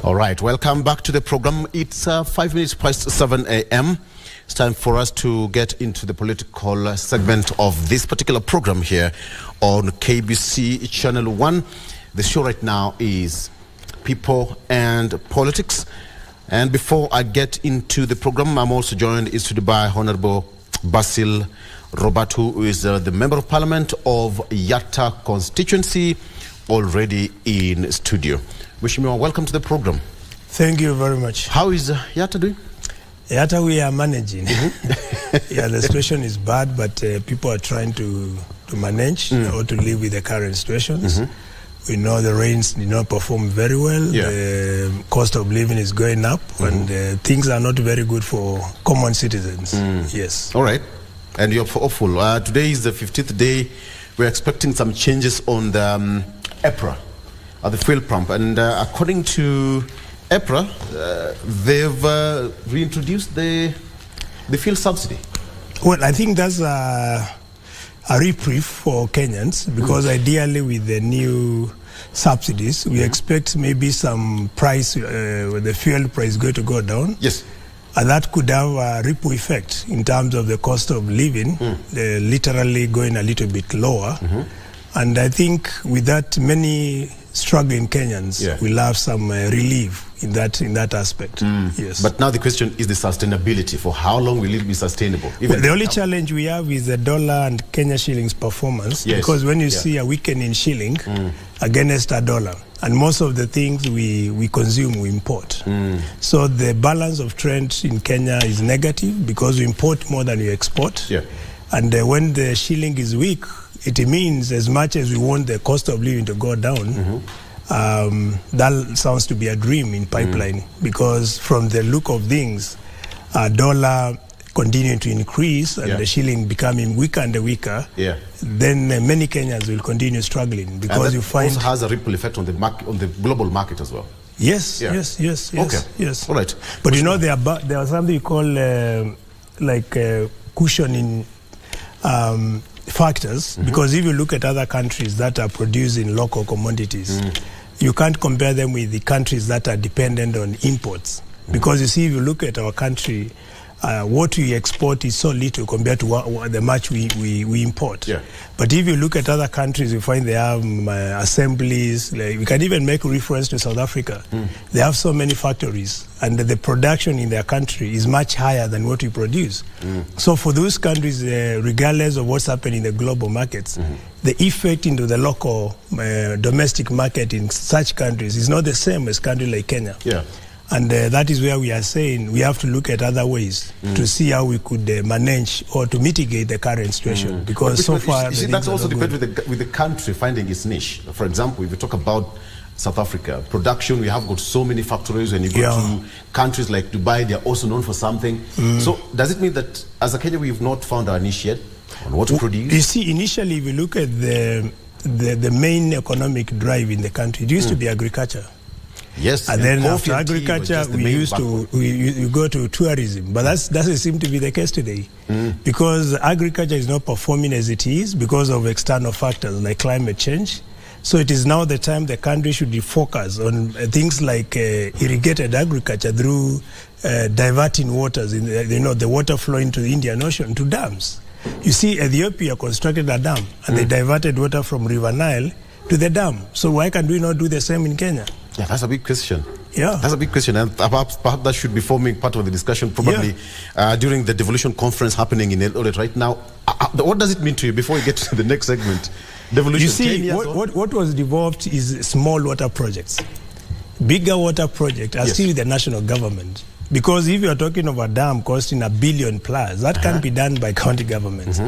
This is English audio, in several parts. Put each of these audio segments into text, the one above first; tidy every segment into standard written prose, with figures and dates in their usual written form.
All right, welcome back to the program. It's 5 minutes past 7 a.m. It's time for us to get into the political segment of this particular program here on KBC Channel 1. The show right now is People and Politics. And before I get into the program, I'm also joined in studio by Honorable Basil Robert, who is the Member of Parliament of Yatta Constituency, already in studio. Mheshimiwa, welcome to the program. Thank you very much. How is Yatta doing? Yatta, we are managing. Yeah, the situation is bad, but people are trying to manage or to live with the current situations. We know the rains did not perform very well. Yeah. The cost of living is going up, and things are not very good for common citizens. Yes. All right. And you're hopeful. Today is the 15th day. We're expecting some changes on the EPRA, at the fuel pump. And according to EPRA, they've reintroduced the fuel subsidy. Well, I think that's a reprieve for Kenyans, because ideally with the new subsidies, we expect maybe some price, the fuel price going to go down. Yes. And that could have a ripple effect in terms of the cost of living, literally going a little bit lower. And I think with that, many struggling Kenyans will have some relief in that aspect. Yes. But now the question is the sustainability. For how long will it be sustainable? Well, the only challenge we have is the dollar and Kenya shillings performance. Yes. Because when you see a weakening shilling against a dollar, and most of the things we consume, we import. So the balance of trend in Kenya is negative because we import more than we export. Yeah. And when the shilling is weak, it means as much as we want the cost of living to go down, that sounds to be a dream in pipeline, because from the look of things, dollar continuing to increase and the shilling becoming weaker and weaker, then many Kenyans will continue struggling, because you find also has a ripple effect on the market, on the global market as well. Yes, yes. Okay. Yes. All right. But you know, there was something you call cushioning factors, because if you look at other countries that are producing local commodities, you can't compare them with the countries that are dependent on imports. Because you see, if you look at our country, what we export is so little compared to the much we import. Yeah. But if you look at other countries, you find they have assemblies. Like, we can even make reference to South Africa. They have so many factories, and the production in their country is much higher than what we produce. So for those countries, regardless of what's happening in the global markets, the effect into the local domestic market in such countries is not the same as countries like Kenya. Yeah. And that is where we are saying we have to look at other ways to see how we could manage or to mitigate the current situation. Because so far, you see, that's also depends with the country finding its niche. For example, if you talk about South Africa, production, we have got so many factories. When you go to countries like Dubai, they are also known for something. So does it mean that as a Kenya, we have not found our niche yet on what to produce? You see, initially, if you look at the main economic drive in the country, it used to be agriculture. Yes, and then after agriculture, we go to tourism. But that doesn't seem to be the case today, because agriculture is not performing as it is because of external factors like climate change. So it is now the time the country should be focused on things like irrigated agriculture through diverting waters, the water flowing to the Indian Ocean, to dams. You see, Ethiopia constructed a dam, and they diverted water from River Nile to the dam. So why can't we not do the same in Kenya? Yeah, that's a big question. Yeah. That's a big question, and perhaps that should be forming part of the discussion probably during the devolution conference happening in Oloo right now. What does it mean to you before we get to the next segment? Devolution. You see, what was devolved is small water projects. Bigger water projects are still the national government. Because if you are talking of a dam costing $1 billion plus, that can't be done by county governments.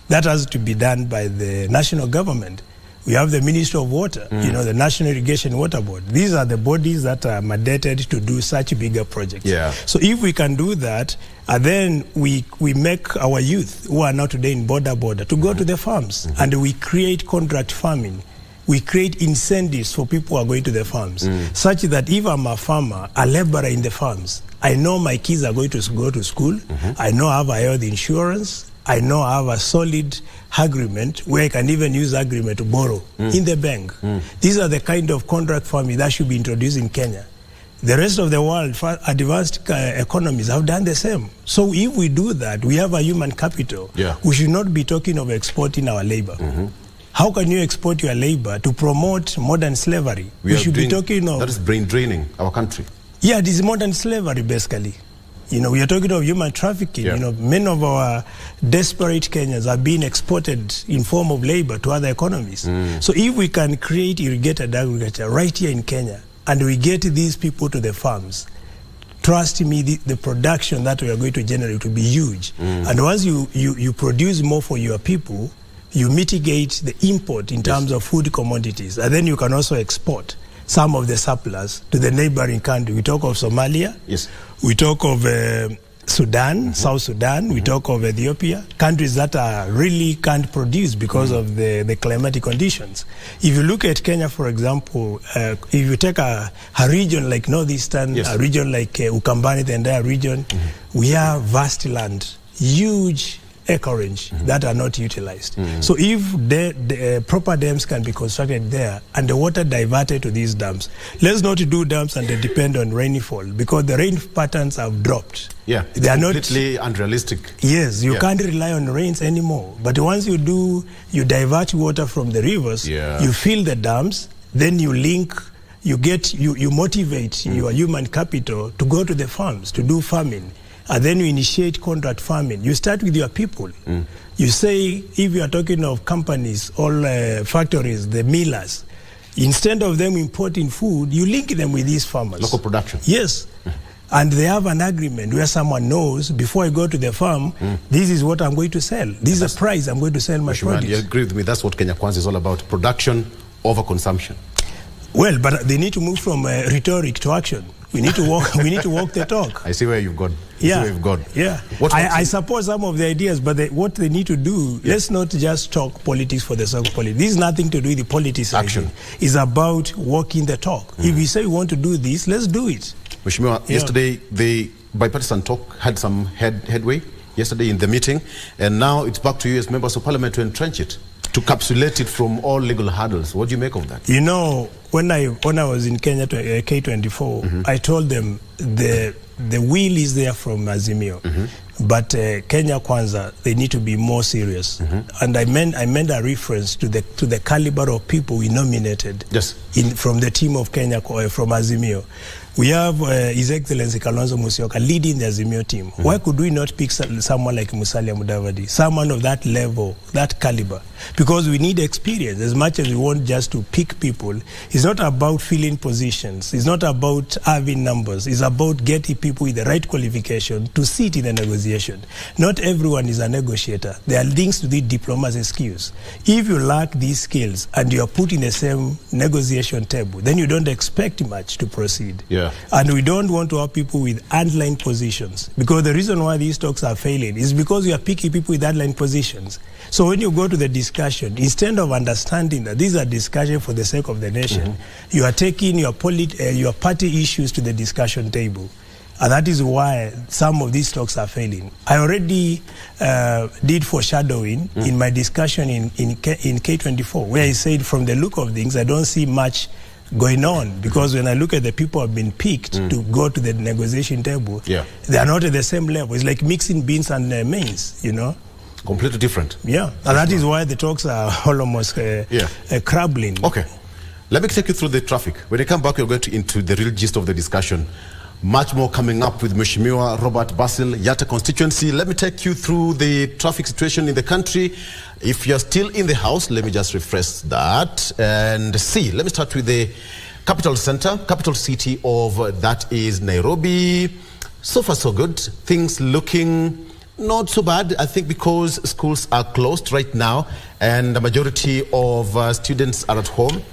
That has to be done by the national government. We have the Ministry of Water, the National Irrigation Water Board. These are the bodies that are mandated to do such bigger projects. Yeah. So if we can do that, then we make our youth who are now today in border to go to the farms, and we create contract farming. We create incentives for people who are going to the farms, such that if I'm a farmer, a laborer in the farms, I know my kids are going to go to school, I know I have a health insurance, I know I have a solid agreement where I can even use agreement to borrow in the bank. These are the kind of contract farming that should be introduced in Kenya. The rest of the world, advanced economies, have done the same. So if we do that, we have a human capital. We should not be talking of exporting our labor. How can you export your labor to promote modern slavery? We should be talking of... That is brain draining our country. Yeah, this is modern slavery, basically. You know, we are talking of human trafficking. You know, many of our desperate Kenyans are being exported in form of labor to other economies. So if we can create irrigated agriculture right here in Kenya, and we get these people to the farms, trust me, the production that we are going to generate will be huge. And once you produce more for your people, you mitigate the import in terms of food commodities, and then you can also export some of the surplus to the neighboring country. We talk of Somalia, we talk of Sudan, South Sudan, we talk of Ethiopia, countries that really can't produce because of the climatic conditions. If you look at Kenya, for example, if you take a region like Northeastern, a region like Ukambani, the entire region, we have vast land, huge acreage that are not utilized. So if the proper dams can be constructed there and the water diverted to these dams, let's not do dams and they depend on rainfall, because the rain patterns have dropped. They are completely unrealistic. Yes, you can't rely on rains anymore. But once you do, you divert water from the rivers, you fill the dams, then you link, you motivate your human capital to go to the farms, to do farming. And then you initiate contract farming. You start with your people. You say, if you are talking of companies, all factories, the millers, instead of them importing food, you link them with these farmers. Local production. Yes. And they have an agreement where someone knows, before I go to the farm, this is what I'm going to sell. This is the price I'm going to sell my produce. You agree with me? That's what Kenya Kwanza is all about. Production over consumption. Well, but they need to move from rhetoric to action. We need to walk. We need to walk the talk. I see where you've gone. I support some of the ideas, but what they need to do, let's not just talk politics for the sake of politics. This is nothing to do with the politics. Action is about walking the talk. If we say we want to do this, let's do it. Mheshimiwa, yesterday the bipartisan talk had some headway yesterday in the meeting, and now it's back to you as members of parliament to entrench it, to capsulate it from all legal hurdles. What do you make of that? You know, when I was in Kenya K24, I told them the will is there from Azimio, but Kenya Kwanza, they need to be more serious. And I made a reference to the caliber of people we nominated from the team of Kenya from Azimio. We have His Excellency Kalonzo Musyoka leading the Azimio team. Why could we not pick someone like Musalia Mudavadi, someone of that level, that caliber? Because we need experience. As much as we want just to pick people, it's not about filling positions. It's not about having numbers. It's about getting people with the right qualification to sit in the negotiation. Not everyone is a negotiator. There are things to the diplomacy skills. If you lack these skills and you are put in the same negotiation table, then you don't expect much to proceed. And we don't want to have people with underlying positions, because the reason why these talks are failing is because we are picking people with underlying positions. So when you go to the discussion, instead of understanding that these are discussions for the sake of the nation, you are taking your party issues to the discussion table. And that is why some of these talks are failing. I already did foreshadowing in my discussion in K24, where I said, from the look of things, I don't see much going on, because when I look at the people who have been picked to go to the negotiation table, they are not at the same level. It's like mixing beans and maize, you know. Completely different. And that is why the talks are almost crumbling. Okay. Let me take you through the traffic. When I come back, we're going into the real gist of the discussion. Much more coming up with Mheshimiwa Robert Basil, Yatta Constituency. Let me take you through the traffic situation in the country. If you're still in the house, let me just refresh that and see. Let me start with the capital city of that is Nairobi. So far, so good. Things looking not so bad, I think, because schools are closed right now and the majority of students are at home.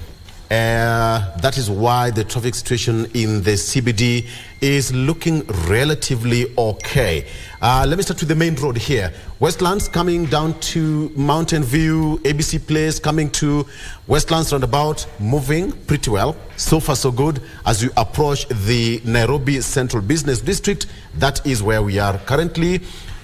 That is why the traffic situation in the CBD is looking relatively okay. Let me start with the main road here. Westlands coming down to Mountain View, ABC Place coming to Westlands roundabout, moving pretty well. So far so good. As you approach the Nairobi Central Business District, that is where we are currently.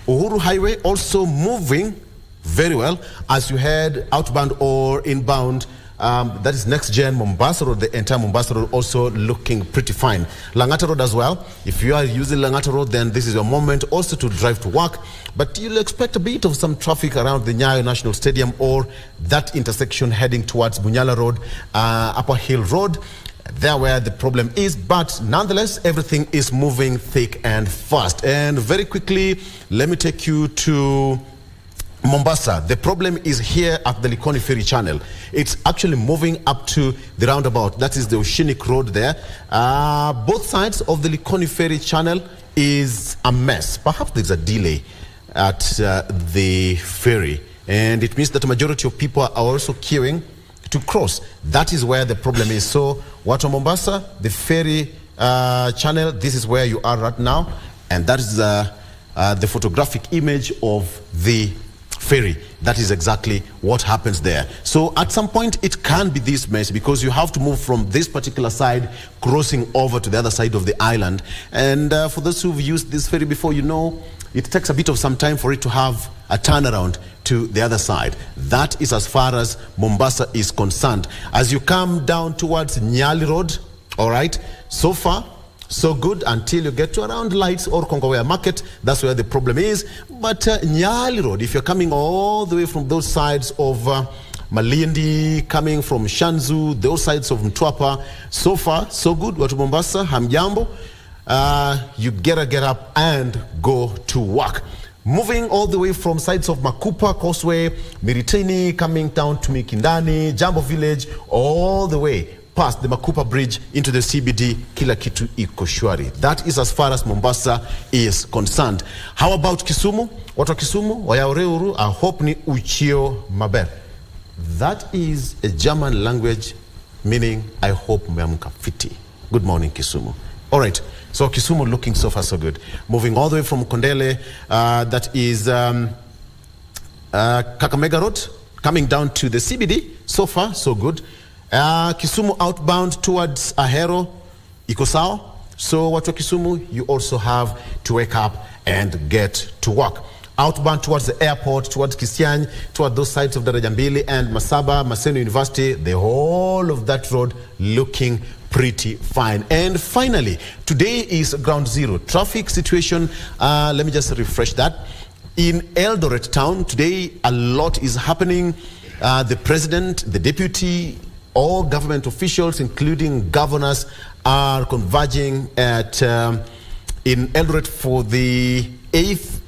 Uhuru Highway also moving very well as you head outbound or inbound that is next gen Mombasa Road, the entire Mombasa Road also looking pretty fine. Langata Road as well. If you are using Langata Road, then this is your moment also to drive to work. But you'll expect a bit of some traffic around the Nyayo National Stadium or that intersection heading towards Bunyala Road, Upper Hill Road. There where the problem is, but nonetheless, everything is moving thick and fast. And very quickly, let me take you to Mombasa. The problem is here at the Likoni Ferry Channel. It's actually moving up to the roundabout. That is the Oshinik Road there. Both sides of the Likoni Ferry Channel is a mess. Perhaps there's a delay at the ferry, and it means that a majority of people are also queuing to cross. That is where the problem is. So, Watu Mombasa, the ferry channel, this is where you are right now, and that is the photographic image of the ferry. That is exactly what happens there. So at some point it can be this mess because you have to move from this particular side crossing over to the other side of the island. And for those who've used this ferry before, you know it takes a bit of some time for it to have a turnaround to the other side. That is as far as Mombasa is concerned. As you come down towards Nyali Road, all right, so far so good until you get to around Lights or Kongowea Market. That's where the problem is. But Nyali Road, if you're coming all the way from those sides of Malindi, coming from Shanzu, those sides of Mtwapa, so far so good. Watu Mombasa, hamjambo. You gotta get up and go to work. Moving all the way from sides of Makupa, Causeway, Miritini, coming down to Mikindani, Jambo Village, all the way past the Makupa Bridge into the CBD, kila kitu iko shwari. That is as far as Mombasa is concerned. How about Kisumu? Watu wa Kisumu, wayaoreuru, I hope ni uchio maber. That is a German language meaning I hope meamka fiti. Good morning, Kisumu. All right, so Kisumu looking so far so good. Moving all the way from Kondele, that is Kakamega Road, coming down to the CBD, so far so good. Kisumu outbound towards Ahero, iko sawa. So watu wa Kisumu, you also have to wake up and get to work. Outbound towards the airport, towards Kisiany, towards those sides of Darajambili and Masaba, Maseno University, the whole of that road looking pretty fine. And finally, today is ground zero. Traffic situation, let me just refresh that. In Eldoret town, today a lot is happening. The president, the deputy, all government officials, including governors, are converging at in Eldoret for the 8th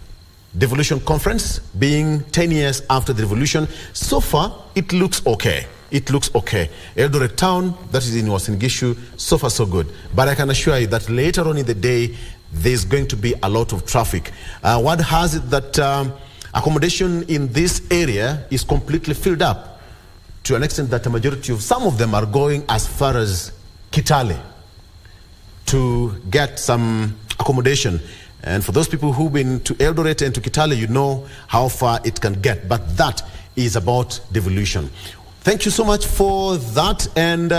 devolution conference, being 10 years after the revolution. So far, it looks okay. It looks okay. Eldoret town, that is in Uasin Gishu, so far so good. But I can assure you that later on in the day, there's going to be a lot of traffic. Word has it that accommodation in this area is completely filled up, to an extent that a majority of some of them are going as far as Kitale to get some accommodation. And for those people who've been to Eldoret and to Kitale, you know how far it can get. But that is about devolution. Thank you so much for that. And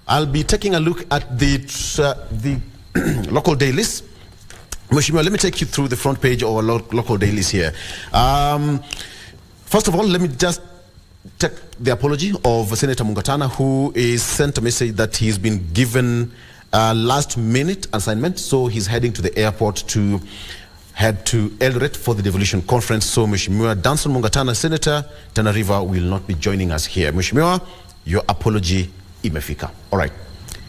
I'll be taking a look at the local dailies. Mheshimiwa, let me take you through the front page of our local dailies here. First of all, let me just take the apology of Senator Mungatana, who is sent a message that he's been given a last-minute assignment, so he's heading to the airport to head to Eldoret for the devolution conference. So Mheshimiwa Danson Mungatana, Senator Tana River, will not be joining us here. Mheshimiwa, your apology imefika. All right.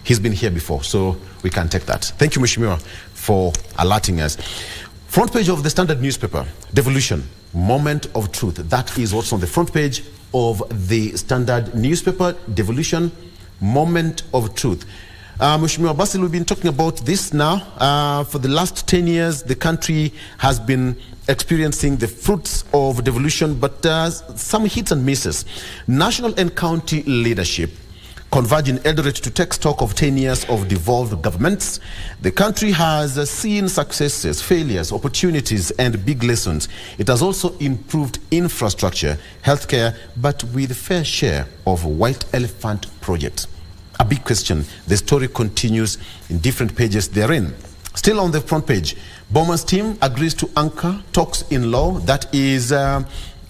He's been here before, so we can take that. Thank you, Mheshimiwa, for alerting us. Front page of the Standard newspaper, devolution, moment of truth. That is what's on the front page of the Standard newspaper, devolution, moment of truth. Mheshimiwa Basil, we've been talking about this now. For the last 10 years, the country has been experiencing the fruits of devolution, but some hits and misses. National and county leadership converge in Eldoret to take stock of 10 years of devolved governments. The country has seen successes, failures, opportunities, and big lessons. It has also improved infrastructure, healthcare, but with a fair share of white elephant projects. A big question. The story continues in different pages therein. Still on the front page, Boma's team agrees to anchor talks in law. That is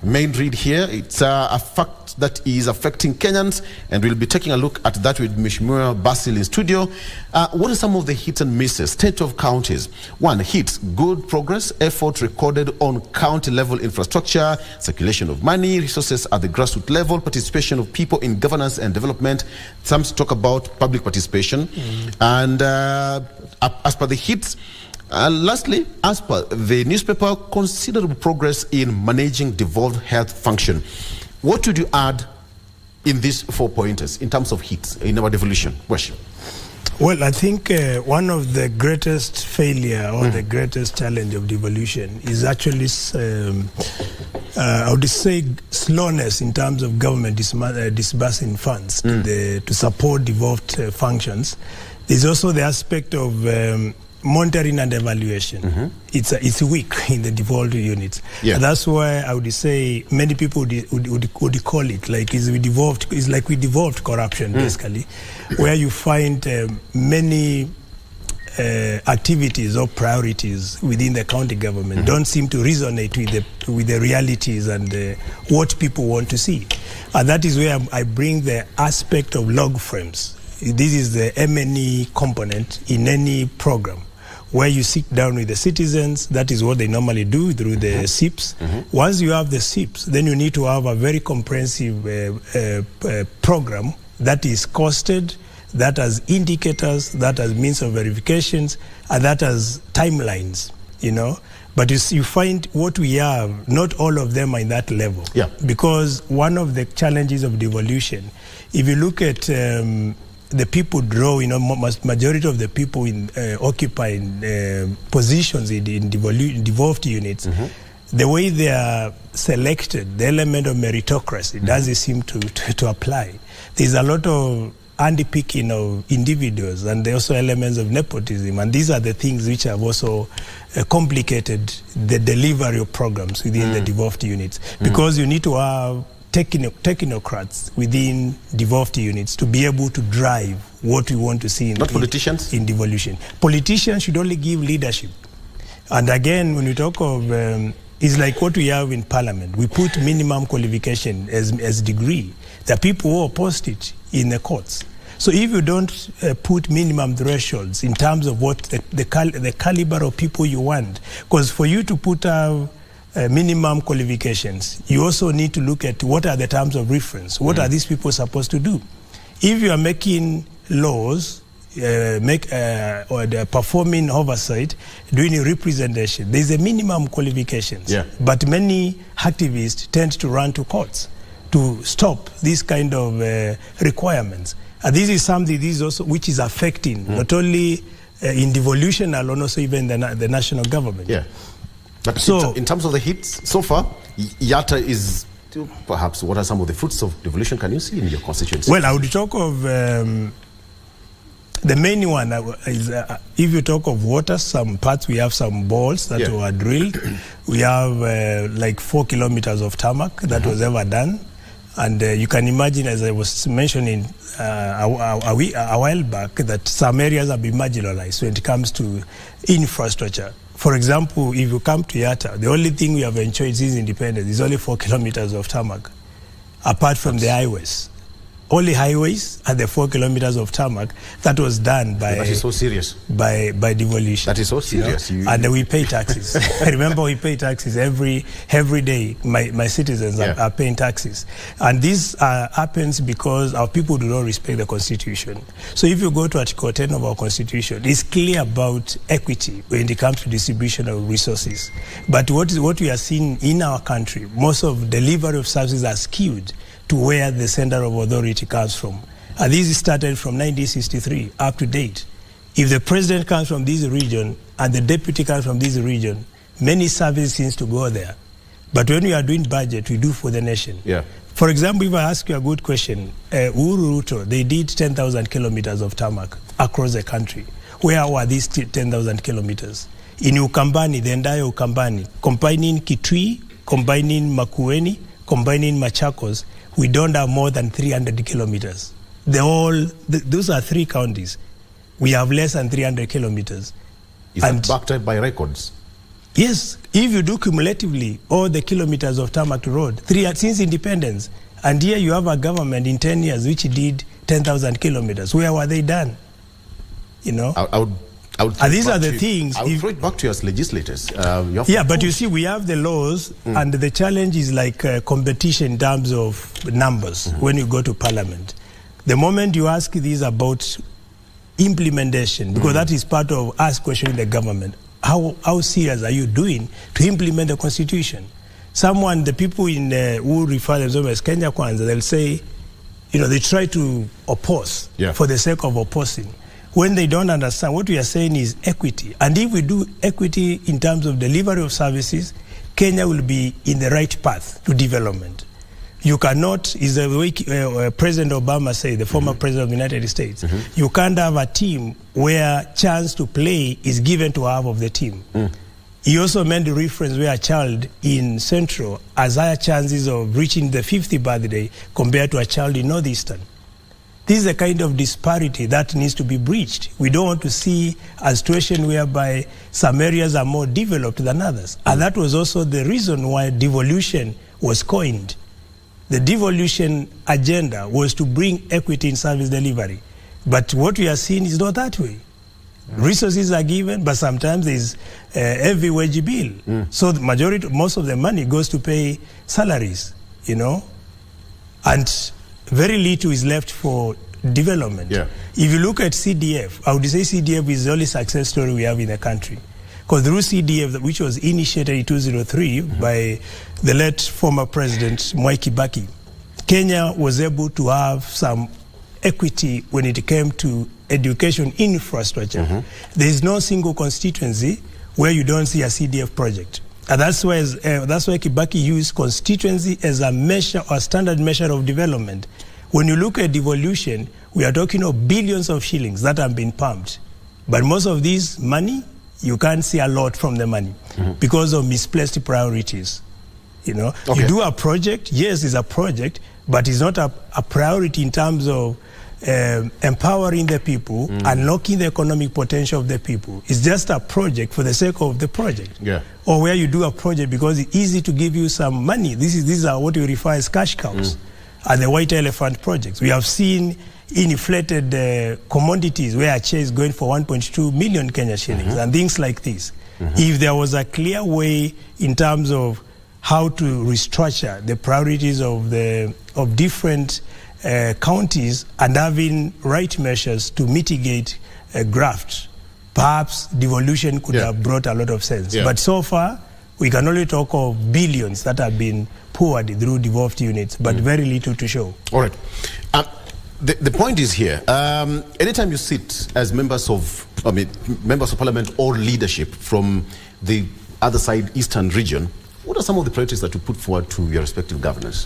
main read here. It's a fact that is affecting Kenyans, and we'll be taking a look at that with Mheshimiwa Basil in studio. What are some of the hits and misses? State of counties. One, hits: good progress, effort recorded on county level infrastructure, circulation of money, resources at the grassroots level, participation of people in governance and development. Some talk about public participation. And as per the hits, lastly, as per the newspaper, considerable progress in managing devolved health function. What would you add in these 4 pointers in terms of hits in our devolution? Worship. Well, I think one of the greatest failure or the greatest challenge of devolution is actually, I would say, slowness in terms of government disbursing funds to support devolved functions. There's also the aspect of monitoring and evaluation. It's weak in the devolved units. And that's why I would say many people would call it like it's like we devolved corruption, basically, where you find many activities or priorities within the county government don't seem to resonate with the realities and what people want to see. And that is where I bring the aspect of log frames. This is the M&E component in any program, where you sit down with the citizens. That is what they normally do through the SIPs. Once you have the SIPs, then you need to have a very comprehensive program that is costed, that has indicators, that has means of verifications, and that has timelines, you know. But you find what we have, not all of them are in that level. Because one of the challenges of devolution, if you look at the people draw, you know, majority of the people in occupying positions in devolved units, the way they are selected, the element of meritocracy doesn't seem to apply. There's a lot of handpicking of individuals, and there are also elements of nepotism, and these are the things which have also complicated the delivery of programs within the devolved units, because you need to have technocrats within devolved units to be able to drive what we want to see in politicians in devolution. Politicians should only give leadership. And again, when we talk of it's like what we have in parliament. We put minimum qualification as degree. There are people who oppose it in the courts. So if you don't put minimum thresholds in terms of what the caliber of people you want, because for you to put out minimum qualifications, you also need to look at what are the terms of reference. What are these people supposed to do? If you are making laws, or performing oversight, doing a representation, there's a minimum qualifications. But many activists tend to run to courts to stop these kind of requirements. And this is something which is affecting not only in devolution alone, also even the national government. But so, in terms of the hits so far, Yatta is perhaps, what are some of the fruits of devolution can you see in your constituency? Well, I would talk of the main one is if you talk of water, some parts we have some balls that were drilled. We have like 4 kilometers of tarmac that was ever done. And you can imagine, as I was mentioning a while back, that some areas have been marginalized when it comes to infrastructure. For example, if you come to Yatta, the only thing we have enjoyed since independence is only 4 kilometers of tarmac, apart from the highways. Only highways and the 4 kilometers of tarmac that was done by. That is so serious. By devolution. That is so serious. You know? And we pay taxes. I remember we pay taxes every day. My citizens are paying taxes, and this happens because our people do not respect the Constitution. So if you go to Article 10 of our Constitution, it's clear about equity when it comes to distribution of resources. But what we are seeing in our country, most of delivery of services are skewed to where the center of authority comes from. And this started from 1963 up to date. If the president comes from this region and the deputy comes from this region, many services seems to go there. But when we are doing budget, we do for the nation. For example, if I ask you a good question, Uhuru Ruto, they did 10,000 kilometers of tarmac across the country. Where were these 10,000 kilometers? In Ukambani, the entire Ukambani, combining Kitui, combining Makueni, combining Machakos, we don't have more than 300 kilometers. Those are 3 counties. We have less than 300 kilometers. Is that backed up by records? Yes. If you do cumulatively all the kilometers of tarmac road, since independence, And here you have a government in 10 years which did 10,000 kilometers. Where were they done? You know? I would and these are the things. I would throw it back to you as legislators. But you see, we have the laws, and the challenge is like competition in terms of numbers when you go to parliament. The moment you ask these about implementation, because that is part of us questioning the government, how serious are you doing to implement the constitution? The people in who refer themselves as Kenya Kwanza, they'll say, you know, they try to oppose for the sake of opposing. When they don't understand, what we are saying is equity. And if we do equity in terms of delivery of services, Kenya will be in the right path to development. You cannot, is the way President Obama said, the former president of the United States, you can't have a team where chance to play is given to half of the team. He also made the reference where a child in Central has higher chances of reaching the 50th birthday compared to a child in Northeastern. This is a kind of disparity that needs to be breached. We don't want to see a situation whereby some areas are more developed than others. And that was also the reason why devolution was coined. The devolution agenda was to bring equity in service delivery. But what we are seeing is not that way. Resources are given, but sometimes there's a heavy wage bill. So the most of the money goes to pay salaries, you know, and very little is left for development. If you look at CDF, I would say CDF is the only success story we have in the country. Because through CDF, which was initiated in 2003 by the late former president, Mwai Kibaki, Kenya was able to have some equity when it came to education infrastructure. There is no single constituency where you don't see a CDF project. And that's why Kibaki used constituency as a measure or standard measure of development. When you look at devolution, we are talking of billions of shillings that have been pumped. But most of this money, you can't see a lot from the money because of misplaced priorities. You know, you do a project, yes, it's a project, but it's not a priority in terms of empowering the people, unlocking the economic potential of the people. It's just a project for the sake of the project. Or where you do a project because it's easy to give you some money. These are what we refer as cash cows, and the white elephant projects. We have seen inflated commodities where a chair is going for 1.2 million Kenya shillings and things like this. If there was a clear way in terms of how to restructure the priorities of different counties and having right measures to mitigate graft, perhaps devolution could have brought a lot of sense. But so far, we can only talk of billions that have been poured through devolved units, but very little to show. All right. The point is here, anytime you sit as members of parliament or leadership from the other side, Eastern region, what are some of the priorities that you put forward to your respective governors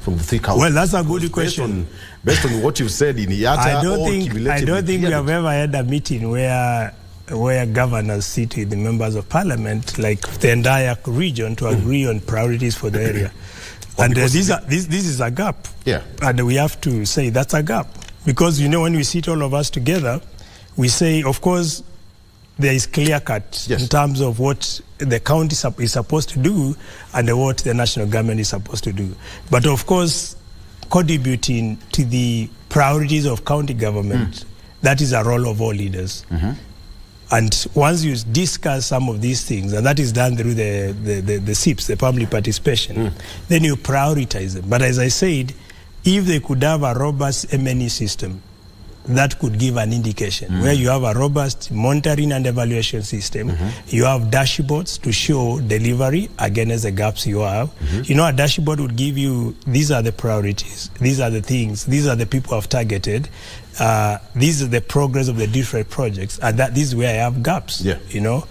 from the three counties? Well, that's a good question. Based on what you've said in Yatta, I don't think we have ever had a meeting where governors sit with the members of parliament, like the entire region, to agree on priorities for the area. And this is a gap. And we have to say that's a gap. Because, you know, when we sit all of us together, we say, of course, there is clear cut in terms of what the county is supposed to do and what the national government is supposed to do. But of course, contributing to the priorities of county government, that is a role of all leaders. And once you discuss some of these things, and that is done through the SIPs, the public participation, then you prioritize them. But as I said, if they could have a robust M&E system, that could give an indication where you have a robust monitoring and evaluation system. You have dashboards to show delivery against the gaps you have. You know, a dashboard would give you, these are the priorities, these are the things, these are the people I've targeted, these are the progress of the different projects, and this is where I have gaps. You know,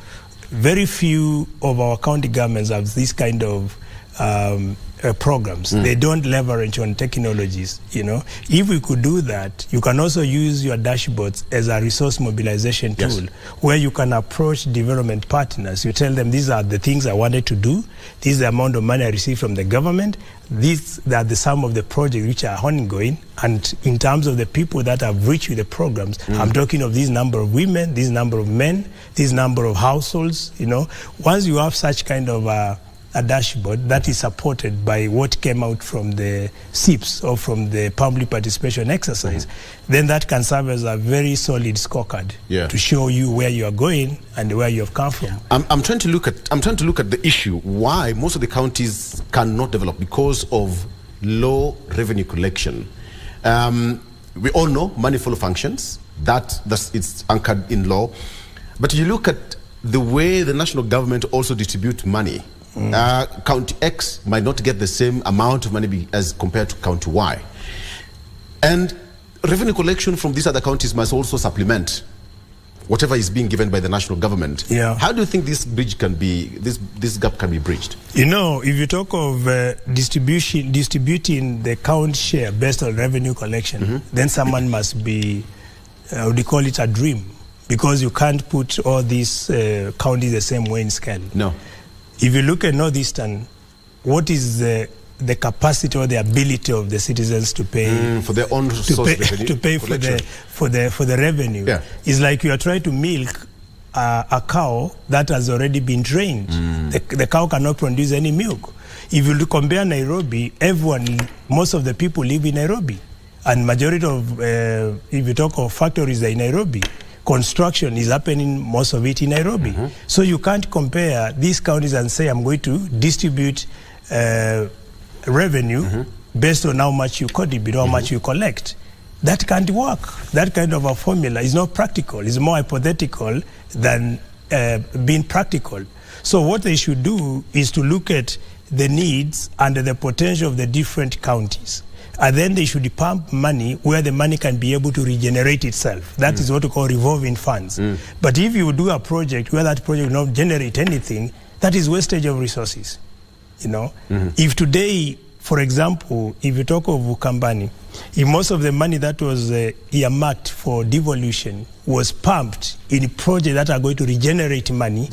very few of our county governments have this kind of programs. They don't leverage on technologies, you know. If we could do that, you can also use your dashboards as a resource mobilization tool where you can approach development partners. You tell them, these are the things I wanted to do, this is the amount of money I received from the government, these are the sum of the projects which are ongoing, and in terms of the people that have reached with the programs, I'm talking of this number of women, this number of men, this number of households, you know. Once you have such kind of a dashboard that is supported by what came out from the SIPs or from the public participation exercise, then that can serve as a very solid scorecard to show you where you are going and where you have come from. I'm trying to look at the issue why most of the counties cannot develop because of low revenue collection. We all know money follow functions. It's anchored in law, but you look at the way the national government also distributes money. County X might not get the same amount of money as compared to County Y. And revenue collection from these other counties must also supplement whatever is being given by the national government. How do you think this gap can be bridged? You know, if you talk of distributing the county share based on revenue collection, then someone must be, would you call it a dream? Because you can't put all these counties the same way in scale. No. If you look at Northeastern, what is the capacity or the ability of the citizens to pay for their own revenue, to pay for the revenue? It's like you are trying to milk a cow that has already been trained. The cow cannot produce any milk. If you compare Nairobi, most of the people live in Nairobi, and majority of if you talk of factories are in Nairobi. Construction is happening, most of it in Nairobi. So you can't compare these counties and say, I'm going to distribute revenue based on how much you contribute, how much you collect. That can't work. That kind of a formula is not practical. It's more hypothetical than being practical. So what they should do is to look at the needs and the potential of the different counties. And then they should pump money where the money can be able to regenerate itself. That is what we call revolving funds. But if you do a project where that project will not generate anything, that is wastage of resources. You know, if today, for example, if you talk of Ukambani, if most of the money that was earmarked for devolution was pumped in projects that are going to regenerate money,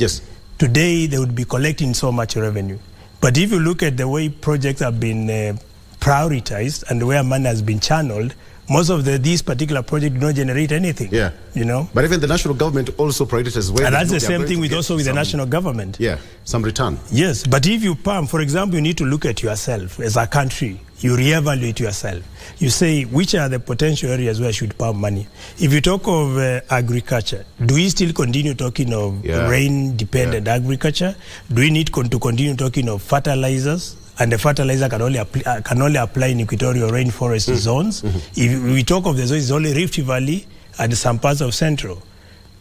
today they would be collecting so much revenue. But if you look at the way projects have been prioritized and where money has been channeled, most of these particular projects do not generate anything. You know. But even the national government also prioritizes where. And that's the same thing with the national government. Some return. Yes, but if you pump, for example, you need to look at yourself as a country. You reevaluate yourself. You say, which are the potential areas where I should pump money? If you talk of agriculture, do we still continue talking of rain-dependent agriculture? Do we need to continue talking of fertilizers? And the fertilizer can only apply in equatorial rainforest zones. If we talk of the zones, it's only Rift Valley and some parts of Central.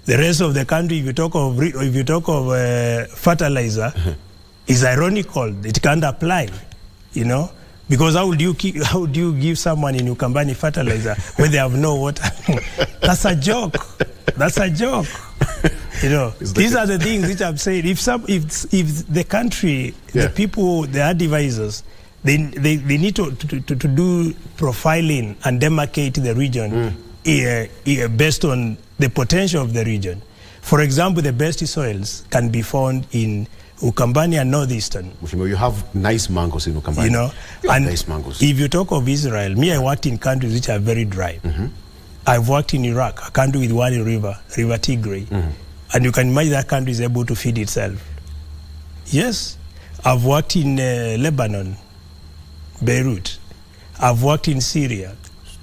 The rest of the country, if you talk of fertilizer, is ironical. It can't apply, you know, because how would you give someone in Ukambani fertilizer when they have no water? That's a joke. That's a joke. You know, these are the things which I'm saying. If the country, the people, the advisors, they need to do profiling and demarcate the region based on the potential of the region. For example, the best soils can be found in Ukambani and Northeastern. You have nice mangoes in Ukambani. You know, and nice mangoes. If you talk of Israel, I worked in countries which are very dry. I've worked in Iraq, a country with one river Tigray. And you can imagine that country is able to feed itself. Yes. I've worked in Lebanon, Beirut. I've worked in Syria.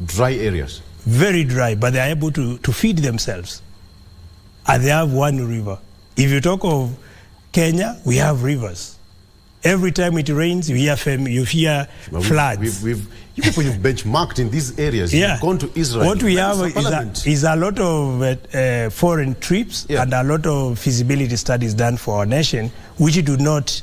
Dry areas. Very dry, but they're able to feed themselves. And they have one river. If you talk of Kenya, we have rivers. Every time it rains, you hear floods. You people you've benchmarked in these areas. You've gone to Israel. What we have is a lot of foreign trips and a lot of feasibility studies done for our nation, which do not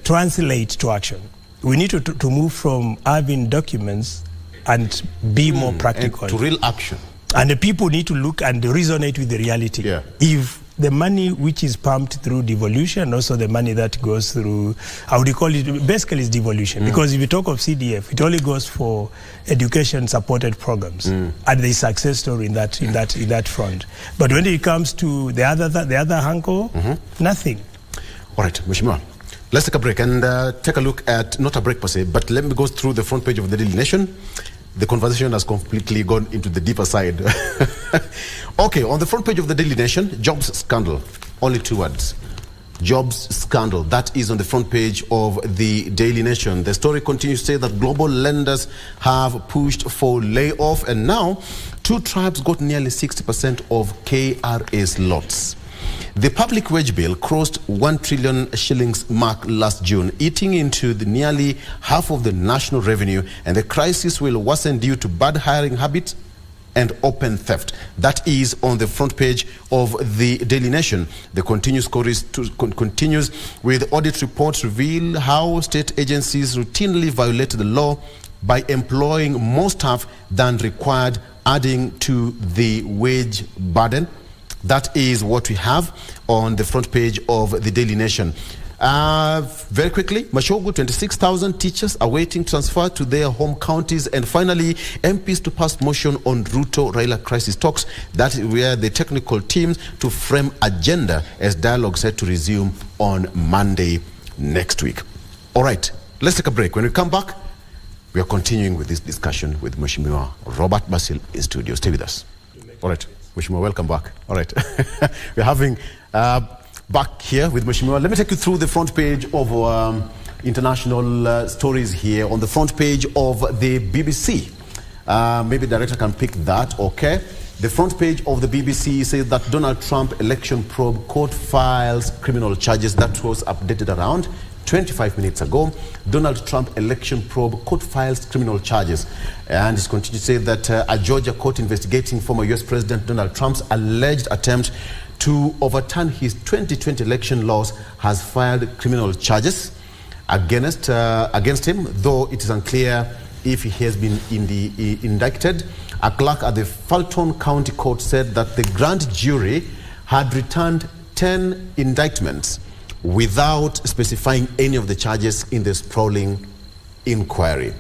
translate to action. We need to move from having documents and be more practical. And to real action. And the people need to look and resonate with the reality. If the money which is pumped through devolution, also the money that goes through, how do you call it? Basically, it's devolution. Because if you talk of CDF, it only goes for education-supported programs, and there's success story in that front. But when it comes to the other angle, nothing. All right, Mheshimiwa, let's take a break and take a look at, not a break per se, but let me go through the front page of the Daily Nation. The conversation has completely gone into the deeper side. Okay, on the front page of the Daily Nation, jobs scandal. Only 2 words. jobs scandal. That is on the front page of the Daily Nation. The story continues to say that global lenders have pushed for layoff, and now 2 tribes got nearly 60% of KRA's lots. The public wage bill crossed 1 trillion shillings mark last June, eating into the nearly half of the national revenue, and the crisis will worsen due to bad hiring habits and open theft. That is on the front page of the Daily Nation. The continuous continues with audit reports reveal how state agencies routinely violate the law by employing more staff than required, adding to the wage burden. That is what we have on the front page of the Daily Nation. Very quickly, Mashogu, 26,000 teachers awaiting transfer to their home counties. And finally, MPs to pass motion on Ruto-Raila crisis talks. That is where the technical teams to frame agenda as dialogue set to resume on Monday next week. All right, let's take a break. When we come back, we are continuing with this discussion with Mheshimiwa Robert Basil in studio. Stay with us. All right. Mheshimiwa, welcome back. All right. We're having back here with Mheshimiwa. Let me take you through the front page of international stories here. On the front page of the BBC. Maybe the director can pick that, okay? The front page of the BBC says that Donald Trump election probe court files criminal charges. That was updated around 25 minutes ago. Donald Trump election probe court files criminal charges. And it's continued to say that a Georgia court investigating former U.S. President Donald Trump's alleged attempt to overturn his 2020 election laws has filed criminal charges against him, though it is unclear if he has been indicted. A clerk at the Fulton County Court said that the grand jury had returned 10 indictments without specifying any of the charges in the sprawling inquiry.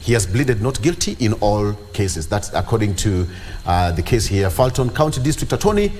He has pleaded not guilty in all cases. That's according to the case here. Fulton County District Attorney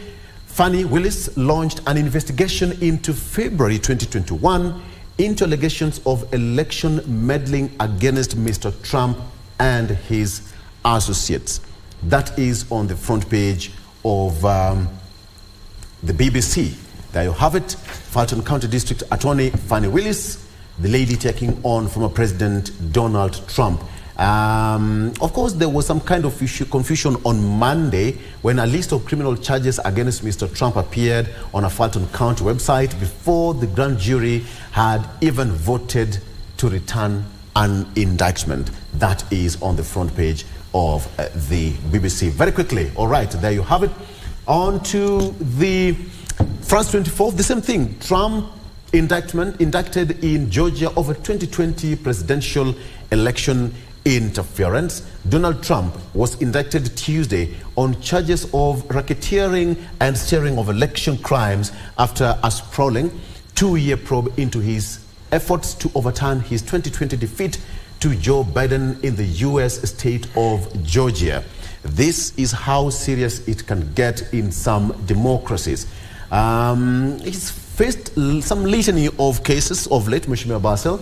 Fannie Willis launched an investigation into February 2021 into allegations of election meddling against Mr. Trump and his associates. That is on the front page of the BBC. There you have it. Fulton County District Attorney Fannie Willis, the lady taking on former President Donald Trump. Of course, there was some kind of confusion on Monday when a list of criminal charges against Mr. Trump appeared on a Fulton County website before the grand jury had even voted to return an indictment. That is on the front page of the BBC. Very quickly, all right, there you have it. On to the France 24, the same thing. Trump indicted in Georgia over 2020 presidential election interference. Donald Trump was indicted Tuesday on charges of racketeering and steering of election crimes after a sprawling 2-year probe into his efforts to overturn his 2020 defeat to Joe Biden in the U.S. state of Georgia. This is how serious it can get in some democracies. He's faced some litany of cases of late, Mheshimiwa Basil.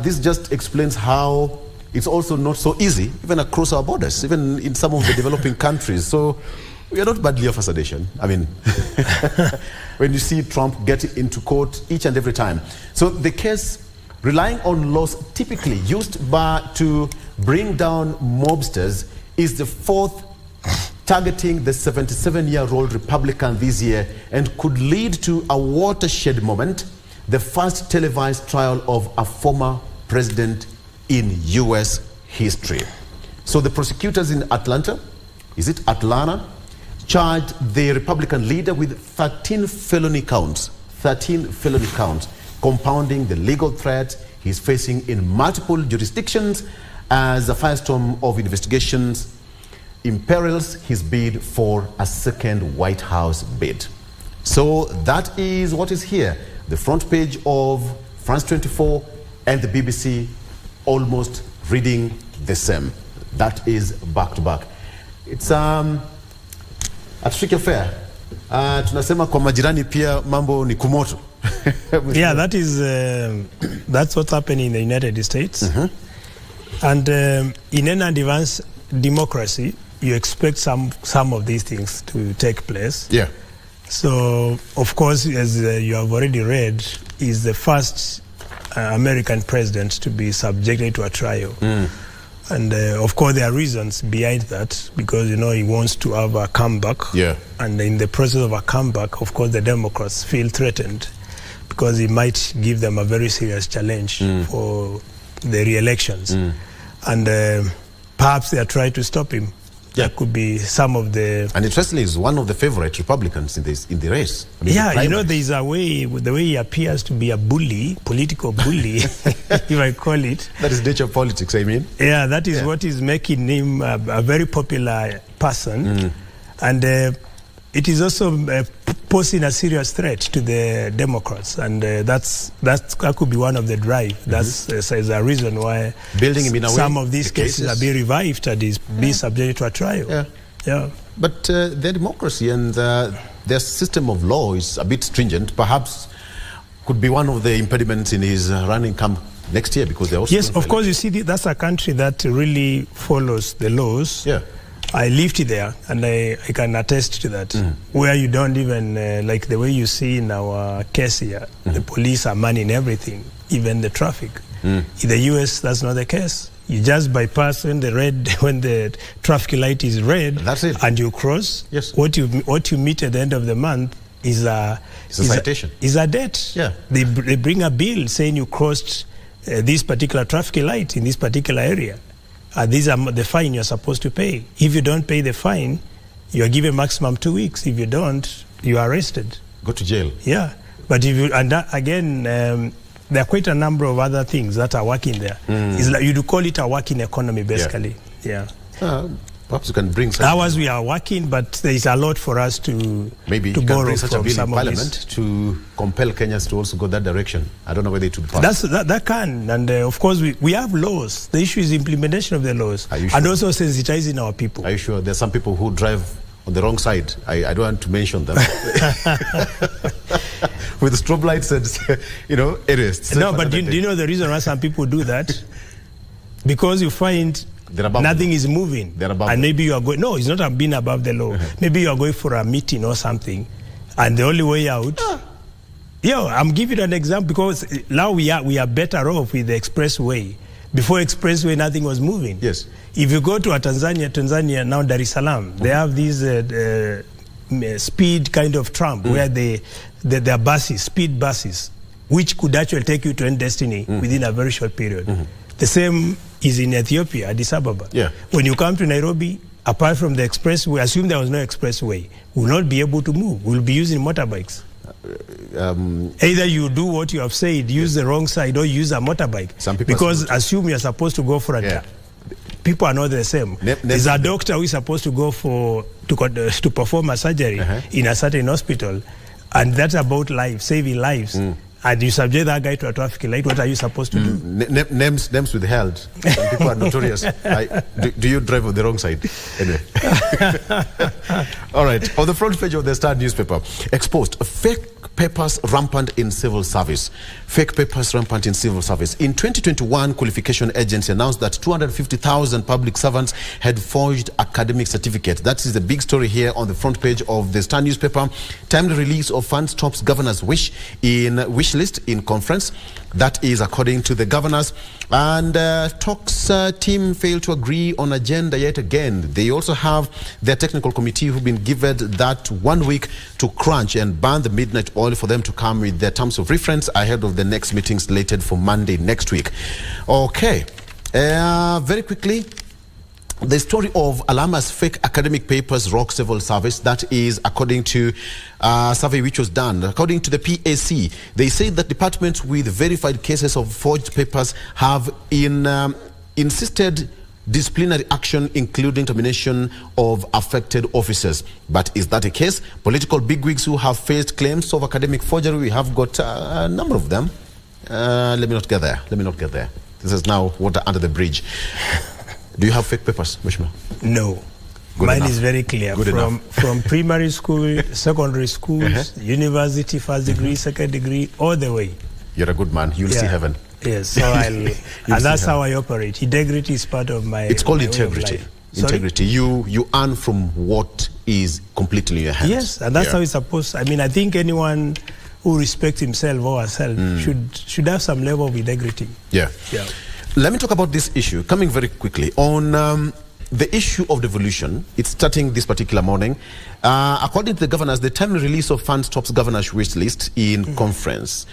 This just explains how it's also not so easy, even across our borders, even in some of the developing countries. So we are not badly off a sedation. I mean, when you see Trump get into court each and every time. So the case, relying on laws typically used to bring down mobsters, is the fourth targeting the 77-year-old Republican this year and could lead to a watershed moment, the first televised trial of a former president in U.S. history. So the prosecutors in Atlanta, charged the Republican leader with 13 felony counts, compounding the legal threat he's facing in multiple jurisdictions as a firestorm of investigations imperils his bid for a second White House bid. So that is what is here. The front page of France 24 and the BBC almost reading the same. That is back to back. It's a tricky affair. Tunasema kwa majirani pia mambo ni kumoto. Yeah, that's what's happening in the United States. And in an advanced democracy, you expect some of these things to take place. Yeah. So, of course, as you have already read, is the first American president to be subjected to a trial. And of course, there are reasons behind that, because, you know, he wants to have a comeback. Yeah. And in the process of a comeback, of course, the Democrats feel threatened, because it might give them a very serious challenge for the re-elections. And perhaps they are trying to stop him. Yeah. That could be some of the... And interestingly, he's one of the favorite Republicans in the race. I mean, yeah, you know, there is a way, the way he appears to be a bully, political bully, if I call it. That is nature of politics, I mean. Yeah, that is what is making him a very popular person. And it is also posing a serious threat to the Democrats. And that could be one of the drive. That's is a reason why building him in a way, some of these cases are being revived and is being subjected to a trial. Yeah. But their democracy and their system of law is a bit stringent. Perhaps could be one of the impediments in his running camp next year, because they're also... Yes, of course, you see, that's a country that really follows the laws. Yeah. I lived there, and I can attest to that, where you don't even, like the way you see in our case here, the police are manning everything, even the traffic. In the US, that's not the case. You just bypass when the traffic light is red, that's it, and you cross. Yes. What you meet at the end of the month is a citation. Is a debt. Yeah. They bring a bill saying you crossed this particular traffic light in this particular area. These are the fine you're supposed to pay. If you don't pay the fine, you are given maximum 2 weeks. If you don't, you are arrested. Go to jail. Yeah. But if you, and that, again, there are quite a number of other things that are working there. It's like, you'd call it a working economy, basically. Yeah. Perhaps you can bring such... Hours we are working, but there is a lot for us to maybe to you borrow can bring such a from bill in some of Parliament these. to compel Kenyans to also go that direction. I don't know whether it would pass. That can, and of course we have laws. The issue is implementation of the laws, Are you sure? and also sensitizing our people. Are you sure? There's some people who drive on the wrong side. I don't want to mention them. With strobe lights and, you know, arrests. No, but do you know the reason why some people do that? Because you find nothing is moving, and maybe you are going. No, it's not being above the law. Maybe you are going for a meeting or something, and the only way out. I'm giving an example, because now we are better off with the expressway. Before expressway, nothing was moving. Yes. If you go to Tanzania now, Dar es Salaam, they have these speed kind of tram where they are buses, speed buses, which could actually take you to any destiny within a very short period. The same is in Ethiopia, Addis Ababa. Yeah. When you come to Nairobi, apart from the expressway, assume there was no expressway, we will not be able to move. We will be using motorbikes. Either you do what you have said, use the wrong side, or use a motorbike. Because assume you are supposed to go for a people are not the same. There's a doctor who is supposed to go to perform a surgery in a certain hospital, and that's about life, saving lives. And you subject that guy to a traffic light, what are you supposed to do? Names withheld. Some people are notorious. Do you drive on the wrong side? Anyway. All right. On the front page of the Star newspaper, exposed fake papers rampant in civil service. Fake papers rampant in civil service. In 2021, Qualification Agency announced that 250,000 public servants had forged academic certificates. That is the big story here on the front page of the Star newspaper. Timely release of funds tops governor's wish list in conference. That is according to the governors. And talks team failed to agree on agenda yet again. They also have their technical committee who've been given that 1 week to crunch and burn the midnight oil for them to come with their terms of reference ahead of the next meeting slated for Monday next week. Okay, very quickly, the story of Alama's fake academic papers rock civil service. That is according to a survey which was done. According to the PAC, they say that departments with verified cases of forged papers have insisted disciplinary action, including termination of affected officers. But is that a case? Political bigwigs who have faced claims of academic forgery, we have got a number of them. Let me not get there. This is now water under the bridge. Do you have fake papers, Mishma? No. Mine is very clear. From primary school, secondary schools, university, first degree, second degree, all the way. You're a good man. You'll see heaven. Yes, so and that's how I operate. Integrity is part of my... It's called integrity. Integrity. You earn from what is completely in your hands. Yes, and that's how it's supposed. I mean, I think anyone who respects himself or herself should have some level of integrity. Yeah. Let me talk about this issue, coming very quickly on the issue of devolution. It's starting this particular morning. According to the governors, the timely release of funds tops governor's wish list in conference.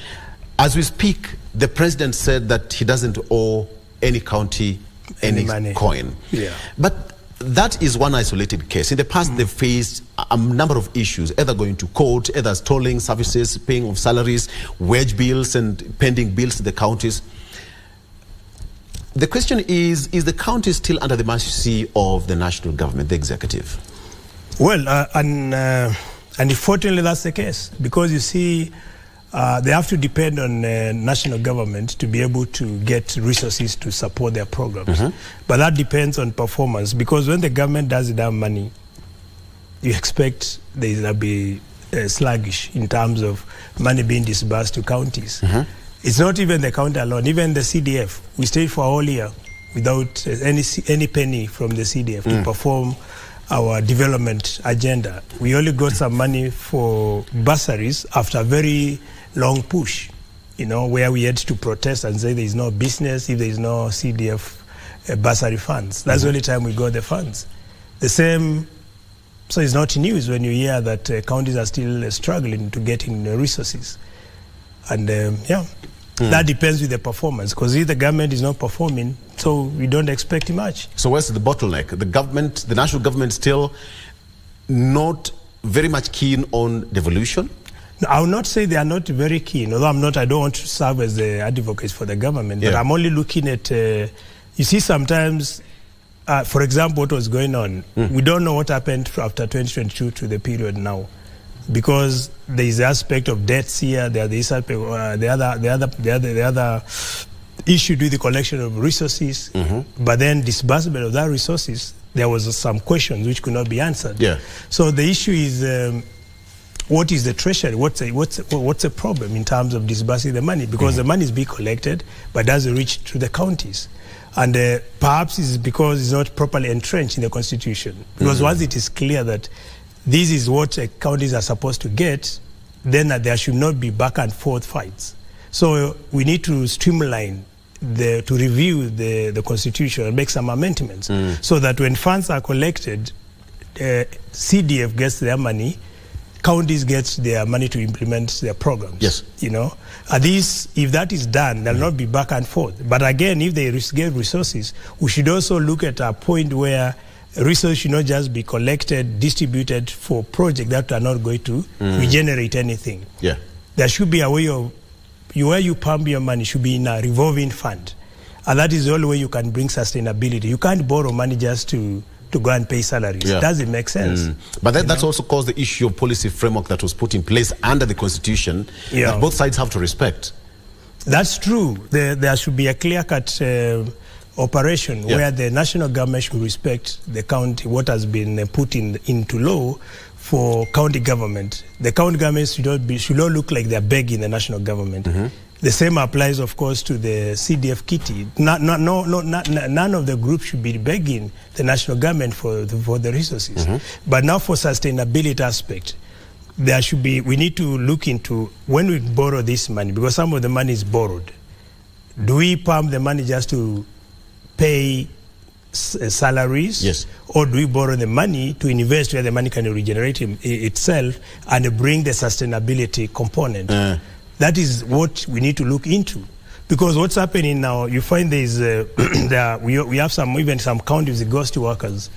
As we speak, the president said that he doesn't owe any county any money, coin. Yeah. But that is one isolated case. In the past, they've faced a number of issues, either going to court, either stalling services, paying of salaries, wage bills, and pending bills in the counties. The question is the county still under the mercy of the national government, the executive? Well, unfortunately, that's the case. Because you see, they have to depend on national government to be able to get resources to support their programs. But that depends on performance, because when the government doesn't have money, you expect there will be sluggish in terms of money being disbursed to counties. It's not even the county alone, even the CDF. We stayed for a whole year without any penny from the CDF to perform our development agenda. We only got some money for bursaries after a very long push, where we had to protest and say there is no business if there is no CDF bursary funds. That's the only time we got the funds. The same, so it's not news when you hear that counties are still struggling to getting resources. And that depends with the performance, because if the government is not performing, so we don't expect much. So where's the bottleneck? The national government still not very much keen on devolution? No, I will not say they are not very keen, although I don't want to serve as the advocate for the government, but I'm only looking at, you see sometimes, for example, what was going on, we don't know what happened after 2022 to the period now. Because there is the aspect of debts here, there is the other issue with the collection of resources, but then disbursement of that resources, there was some questions which could not be answered. So the issue is, what is the treasury? What's the problem in terms of disbursing the money? Because the money is being collected, but doesn't reach to the counties. And perhaps it's because it's not properly entrenched in the Constitution. Because once it is clear that this is what counties are supposed to get, then there should not be back and forth fights. So we need to streamline, to review the Constitution and make some amendments so that when funds are collected, CDF gets their money, counties get their money to implement their programs. At least if that is done, there will not be back and forth. But again, if they get resources, we should also look at a point where resources should not just be collected, distributed for projects that are not going to regenerate anything. There should be a way of, where you pump your money should be in a revolving fund. And that is the only way you can bring sustainability. You can't borrow money just to go and pay salaries. Doesn't make sense. But that's also caused the issue of policy framework that was put in place under the Constitution that both sides have to respect. That's true. There should be a clear-cut operation where the national government should respect the county, what has been put into law for county government. The county government should not look like they're begging the national government. The same applies, of course, to the CDF kitty. None of the groups should be begging the national government for the resources. But now for sustainability aspect, we need to look into when we borrow this money, because some of the money is borrowed. Do we pump the money just to pay salaries, or do we borrow the money to invest where the money can regenerate itself and bring the sustainability component? That is what we need to look into, because what's happening now, you find we have even some counties with ghost workers,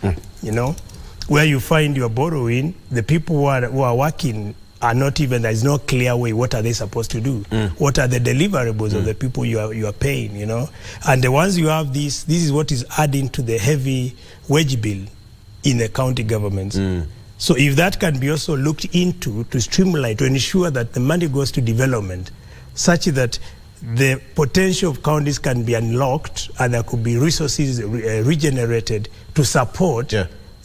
where you find you're borrowing, the people who are working are not even, there is no clear way, what are they supposed to do? What are the deliverables of the people you are paying, And the ones you have this is what is adding to the heavy wage bill in the county governments. So if that can be also looked into to streamline, to ensure that the money goes to development, such that the potential of counties can be unlocked and there could be resources regenerated to support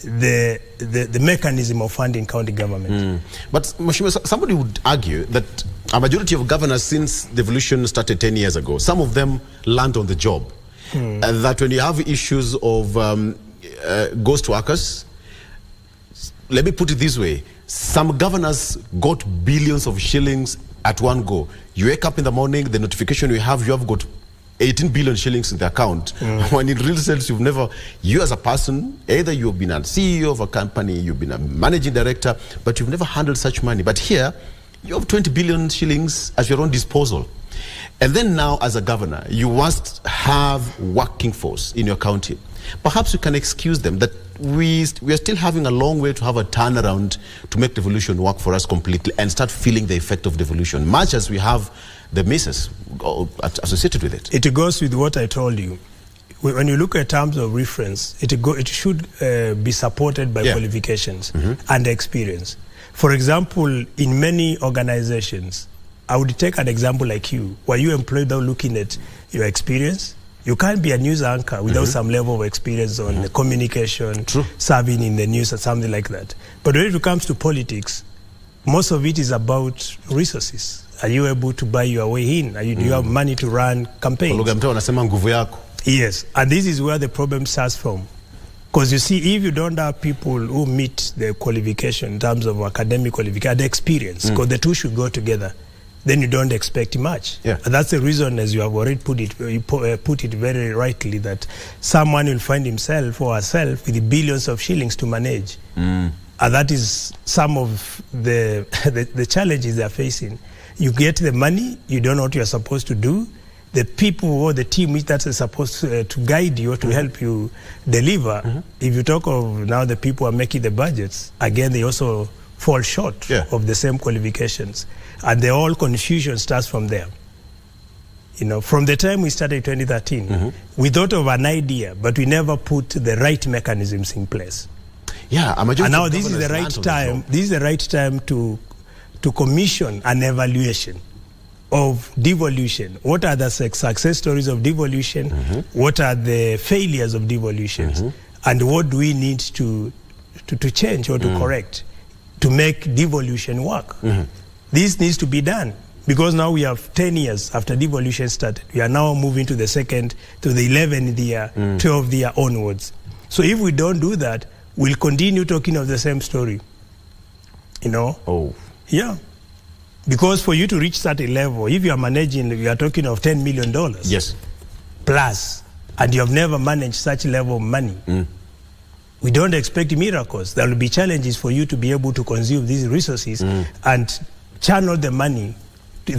the mechanism of funding county government. But Mheshimiwa, somebody would argue that a majority of governors since devolution started 10 years ago, some of them learned on the job. That when you have issues of ghost workers, let me put it this way. Some governors got billions of shillings at one go. You wake up in the morning, the notification you have got 18 billion shillings in the account. When in real sense, you as a person, either you've been a CEO of a company, you've been a managing director, but you've never handled such money. But here, you have 20 billion shillings at your own disposal. And then now, as a governor, you must have working force in your county. Perhaps you can excuse them that we are still having a long way to have a turnaround to make devolution work for us completely and start feeling the effect of devolution, much as we have the misses associated with it. It goes with what I told you. When you look at terms of reference, it should be supported by qualifications and experience. For example, in many organizations, I would take an example like you, where you employed without looking at your experience. You can't be a news anchor without some level of experience on communication, serving in the news or something like that. But when it comes to politics, most of it is about resources. Are you able to buy your way in? Do you have money to run campaigns? Yes, and this is where the problem starts from. Because you see, if you don't have people who meet the qualification in terms of academic qualification, the experience, because the two should go together, then you don't expect much. And that's the reason, as you have already put it, you put it very rightly, that someone will find himself or herself with billions of shillings to manage. And that is some of the challenges they are facing. You get the money, you don't know what you are supposed to do. The people or the team that is supposed to guide you or to help you deliver, if you talk of now the people who are making the budgets, again, they also fall short of the same qualifications. And the whole confusion starts from there. You know, from the time we started in 2013, we thought of an idea, but we never put the right mechanisms in place. And now this is the right time. This is the right time to commission an evaluation of devolution. What are the success stories of devolution? What are the failures of devolutions? And what do we need to change or to correct to make devolution work? This needs to be done because now we have 10 years after devolution started. We are now moving to the 11th year, 12th year onwards. So if we don't do that, we'll continue talking of the same story. You know? Because for you to reach certain level, if you are managing, you are talking of $10 million plus, and you have never managed such level of money. We don't expect miracles. There will be challenges for you to be able to consume these resources and channel the money to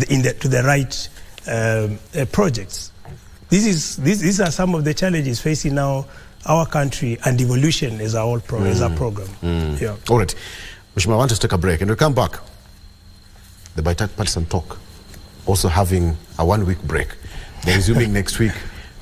the right projects. These are some of the challenges facing now our country, and devolution is our program. All right. Mheshimiwa, I want to take a break, and we'll come back. The bipartisan talk, also having a 1-week break. They're resuming next week.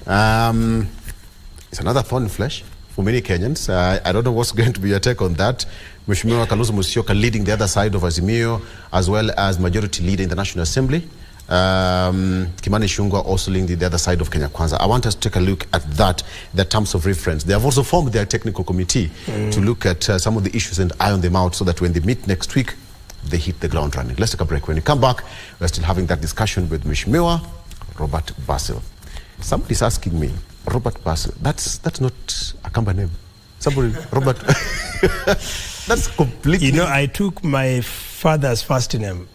It's another thorn in flesh for many Kenyans. I don't know what's going to be your take on that. Mheshimiwa Kalonzo Musyoka leading the other side of Azimio, as well as majority leader in the National Assembly. Kimani Ichung'wah also leading the other side of Kenya Kwanza. I want us to take a look at that, the terms of reference. They have also formed their technical committee to look at some of the issues and iron them out so that when they meet next week, they hit the ground running. Let's take a break. When we come back, we're still having that discussion with Mheshimiwa Robert Basil. Somebody's asking me, Robert Basil, that's not a Kamba name. Somebody, Robert, that's completely... You know, I took my father's first name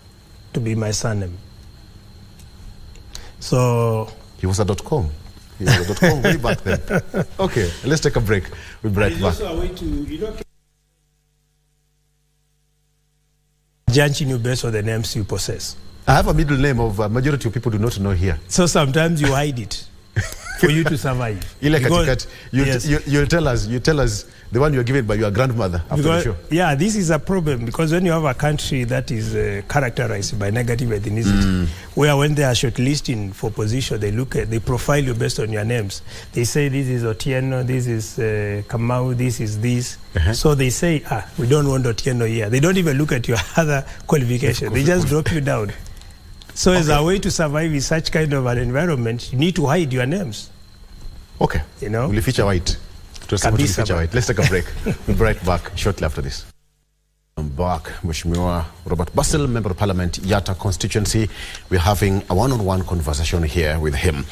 to be my surname. So... He was a .com. He was a .com way back then. Okay, let's take a break. We'll be right back. Also a way to, you know, judging you based on the names you possess. I have a middle name of a majority of people do not know here. So sometimes you hide it for you to survive. You'll tell us the one you're given by your grandmother after the show. Yeah, this is a problem because when you have a country that is characterized by negative ethnicity, where when they are shortlisting for position, they profile you based on your names. They say this is Otieno, this is Kamau, this is this. So they say, we don't want Otieno here. They don't even look at your other qualifications. They just drop you down. So as a way to survive in such kind of an environment, you need to hide your names. Okay. You know? We'll feature white. Let's take a break. We'll be right back shortly after this. I'm back. Mheshimiwa Robert Basil, Member of Parliament, Yatta Constituency. We're having a one-on-one conversation here with him.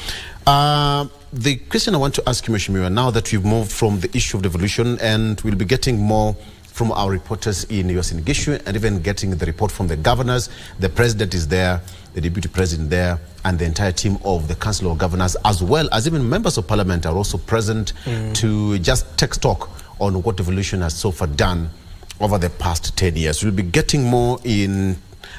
The question I want to ask you, Mheshimiwa, now that we've moved from the issue of devolution and we'll be getting more from our reporters in US in Gishu, and even getting the report from the governors. The president is there, the deputy president there, and the entire team of the Council of Governors, as well as even members of parliament are also present to just take stock on what devolution has so far done over the past 10 years. We'll be getting more in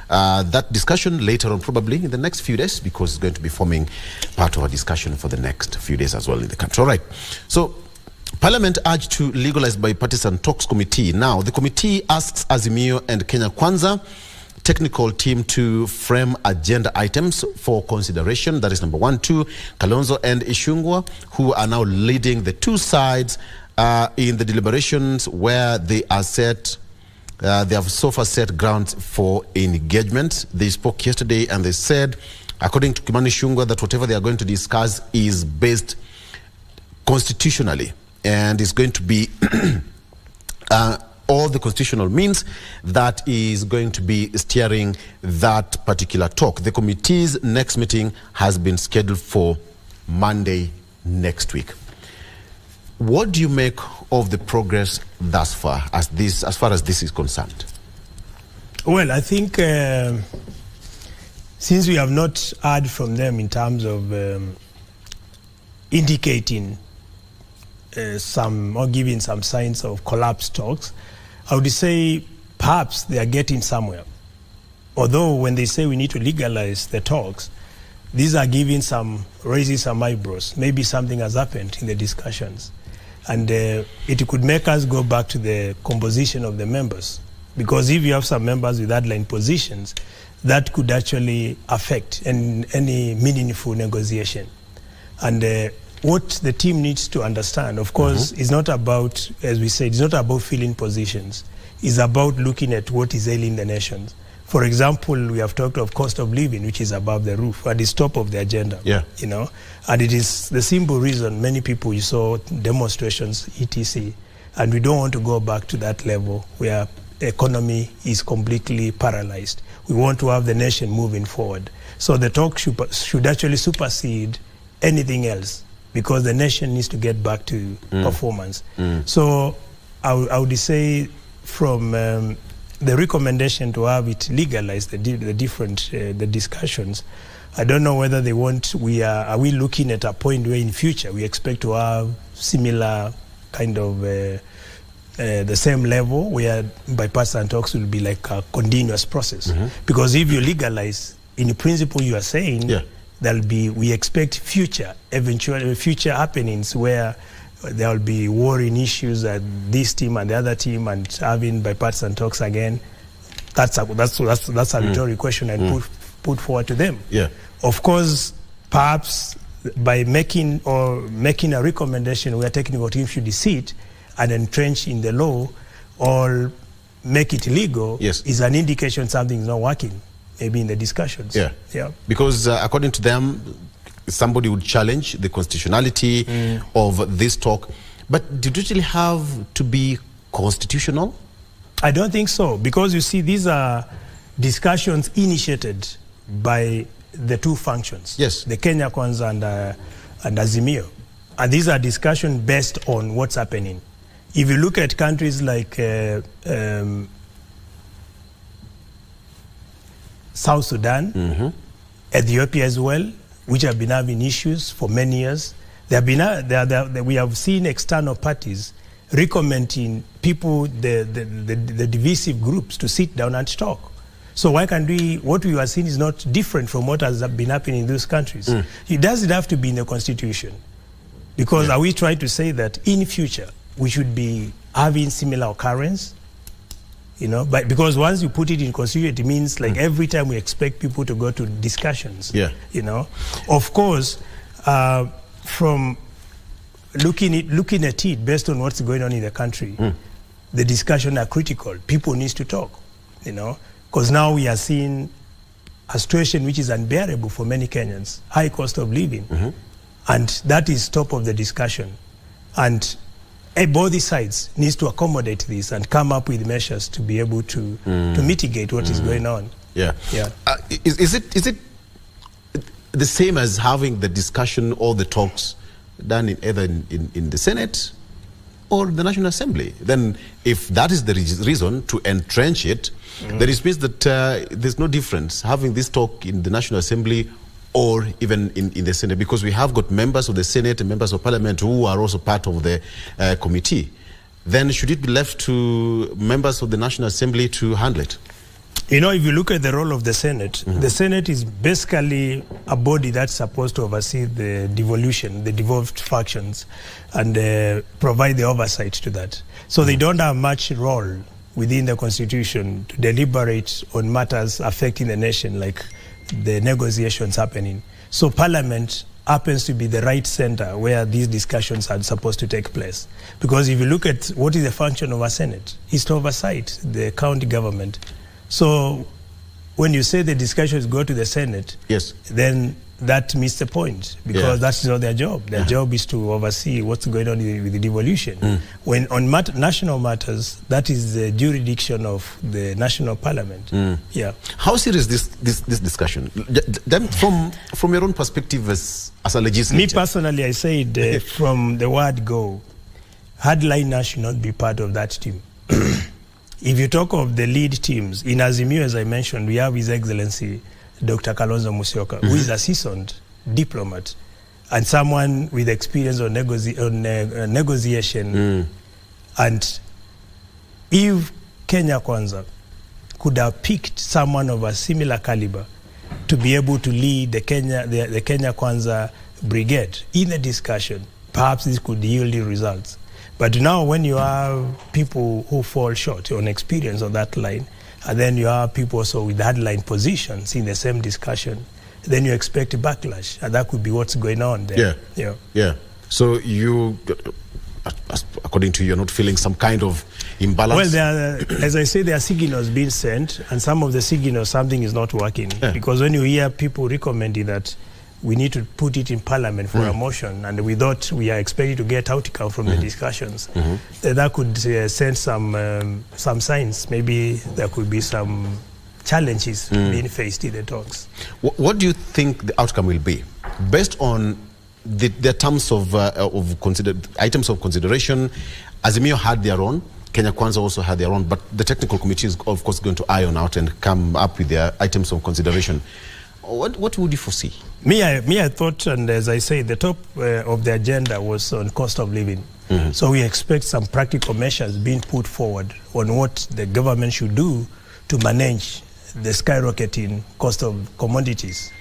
that discussion later on, probably in the next few days, because it's going to be forming part of our discussion for the next few days as well in the country. All right. So, Parliament urged to legalize bipartisan talks committee. Now, the committee asks Azimio and Kenya Kwanza technical team to frame agenda items for consideration. That is number 1. 2, Kalonzo and Ishungwa, who are now leading the two sides in the deliberations where they are set. They have so far set grounds for engagement. They spoke yesterday and they said, according to Kimani Ishungwa, that whatever they are going to discuss is based constitutionally and is going to be all the constitutional means that is going to be steering that particular talk. The committee's next meeting has been scheduled for Monday next week. What do you make of the progress thus far, as far as this is concerned? Well, I think since we have not heard from them in terms of indicating some or giving some signs of collapse talks, I would say perhaps they are getting somewhere. Although when they say we need to legalize the talks, these are raising some eyebrows. Maybe something has happened in the discussions. And it could make us go back to the composition of the members. Because if you have some members with hardline positions, that could actually affect any meaningful negotiation. And what the team needs to understand, of course, is not about, as we said, it's not about filling positions. It's about looking at what is ailing the nation. For example, we have talked of cost of living, which is above the roof, and is top of the agenda. Yeah. You know, and it is the simple reason many people, you saw demonstrations, etc. And we don't want to go back to that level where economy is completely paralyzed. We want to have the nation moving forward. So the talk should actually supersede anything else, because the nation needs to get back to performance. So I would say from the recommendation to have it legalized, the discussions, I don't know whether they want, are we looking at a point where in future we expect to have similar kind of the same level where bipartisan talks will be like a continuous process. Because if you legalize, in principle you are saying, we expect future happenings where there will be warring issues at this team and the other team, and having bipartisan talks again. That's a rhetorical question I put forward to them. Yeah. Of course, perhaps by making a recommendation where technical team should sit and entrench in the law or make it illegal is an indication something is not working. Maybe in the discussions. Yeah. Because according to them, somebody would challenge the constitutionality of this talk. But did it really have to be constitutional? I don't think so. Because you see, these are discussions initiated by the two functions. Yes. The Kenya Kwanza and Azimio. And these are discussions based on what's happening. If you look at countries like South Sudan, Ethiopia as well, which have been having issues for many years. We have seen external parties recommending people, the divisive groups, to sit down and talk. So why can't what we are seeing is not different from what has been happening in those countries. It doesn't have to be in the constitution. Because are we trying to say that in future we should be having similar occurrence? You know, but because once you put it in constitution, it means like every time we expect people to go to discussions. You know, of course, from looking at it based on what's going on in the country, the discussions are critical. People need to talk. You know, because now we are seeing a situation which is unbearable for many Kenyans, high cost of living, and that is top of the discussion. And both sides needs to accommodate this and come up with measures to be able to mitigate what is going on. Is it the same as having the discussion or the talks done either in the Senate or the National Assembly? Then if that is the reason to entrench it, then it means that there's no difference having this talk in the National Assembly or even in the Senate, because we have got members of the Senate and members of Parliament who are also part of the committee. Then should it be left to members of the National Assembly to handle it? You know, if you look at the role of the Senate, the Senate is basically a body that's supposed to oversee the devolution, the devolved factions, and provide the oversight to that. So they don't have much role within the Constitution to deliberate on matters affecting the nation, like the negotiations happening. So Parliament happens to be the right center where these discussions are supposed to take place. Because if you look at what is the function of a Senate, it's to oversight the county government. So when you say the discussions go to the Senate, yes, then that missed the point, because that's not their job. Their job is to oversee what's going on with the devolution. When on national matters, that is the jurisdiction of the national parliament. Yeah. How serious is this discussion? Then from your own perspective as a legislator? Me personally, I said from the word go, hardliners should not be part of that team. If you talk of the lead teams, in Azimio, as I mentioned, we have His Excellency Dr. Kalonzo Musyoka, who is a seasoned diplomat and someone with experience on negotiation. And if Kenya Kwanza could have picked someone of a similar caliber to be able to lead the Kenya Kwanza brigade in the discussion, perhaps this could yield results. But now when you have people who fall short on experience on that line, and then you have people also with hardline positions in the same discussion, then you expect a backlash, and that could be what's going on there. Yeah. So you, according to you, you're not feeling some kind of imbalance? Well, as I say, there are signals being sent, and some of the signals, something is not working. Because when you hear people recommending that we need to put it in Parliament for a motion, and we thought we are expecting to get outcome from the discussions, that could send some signs. Maybe there could be some challenges being faced in the talks. What do you think the outcome will be, based on the terms of items of consideration? Azimio had their own, Kenya Kwanza also had their own, but the technical committee is of course going to iron out and come up with their items of consideration. What would you foresee? Me, I thought, and as I say, the top of the agenda was on cost of living. So we expect some practical measures being put forward on what the government should do to manage the skyrocketing cost of commodities.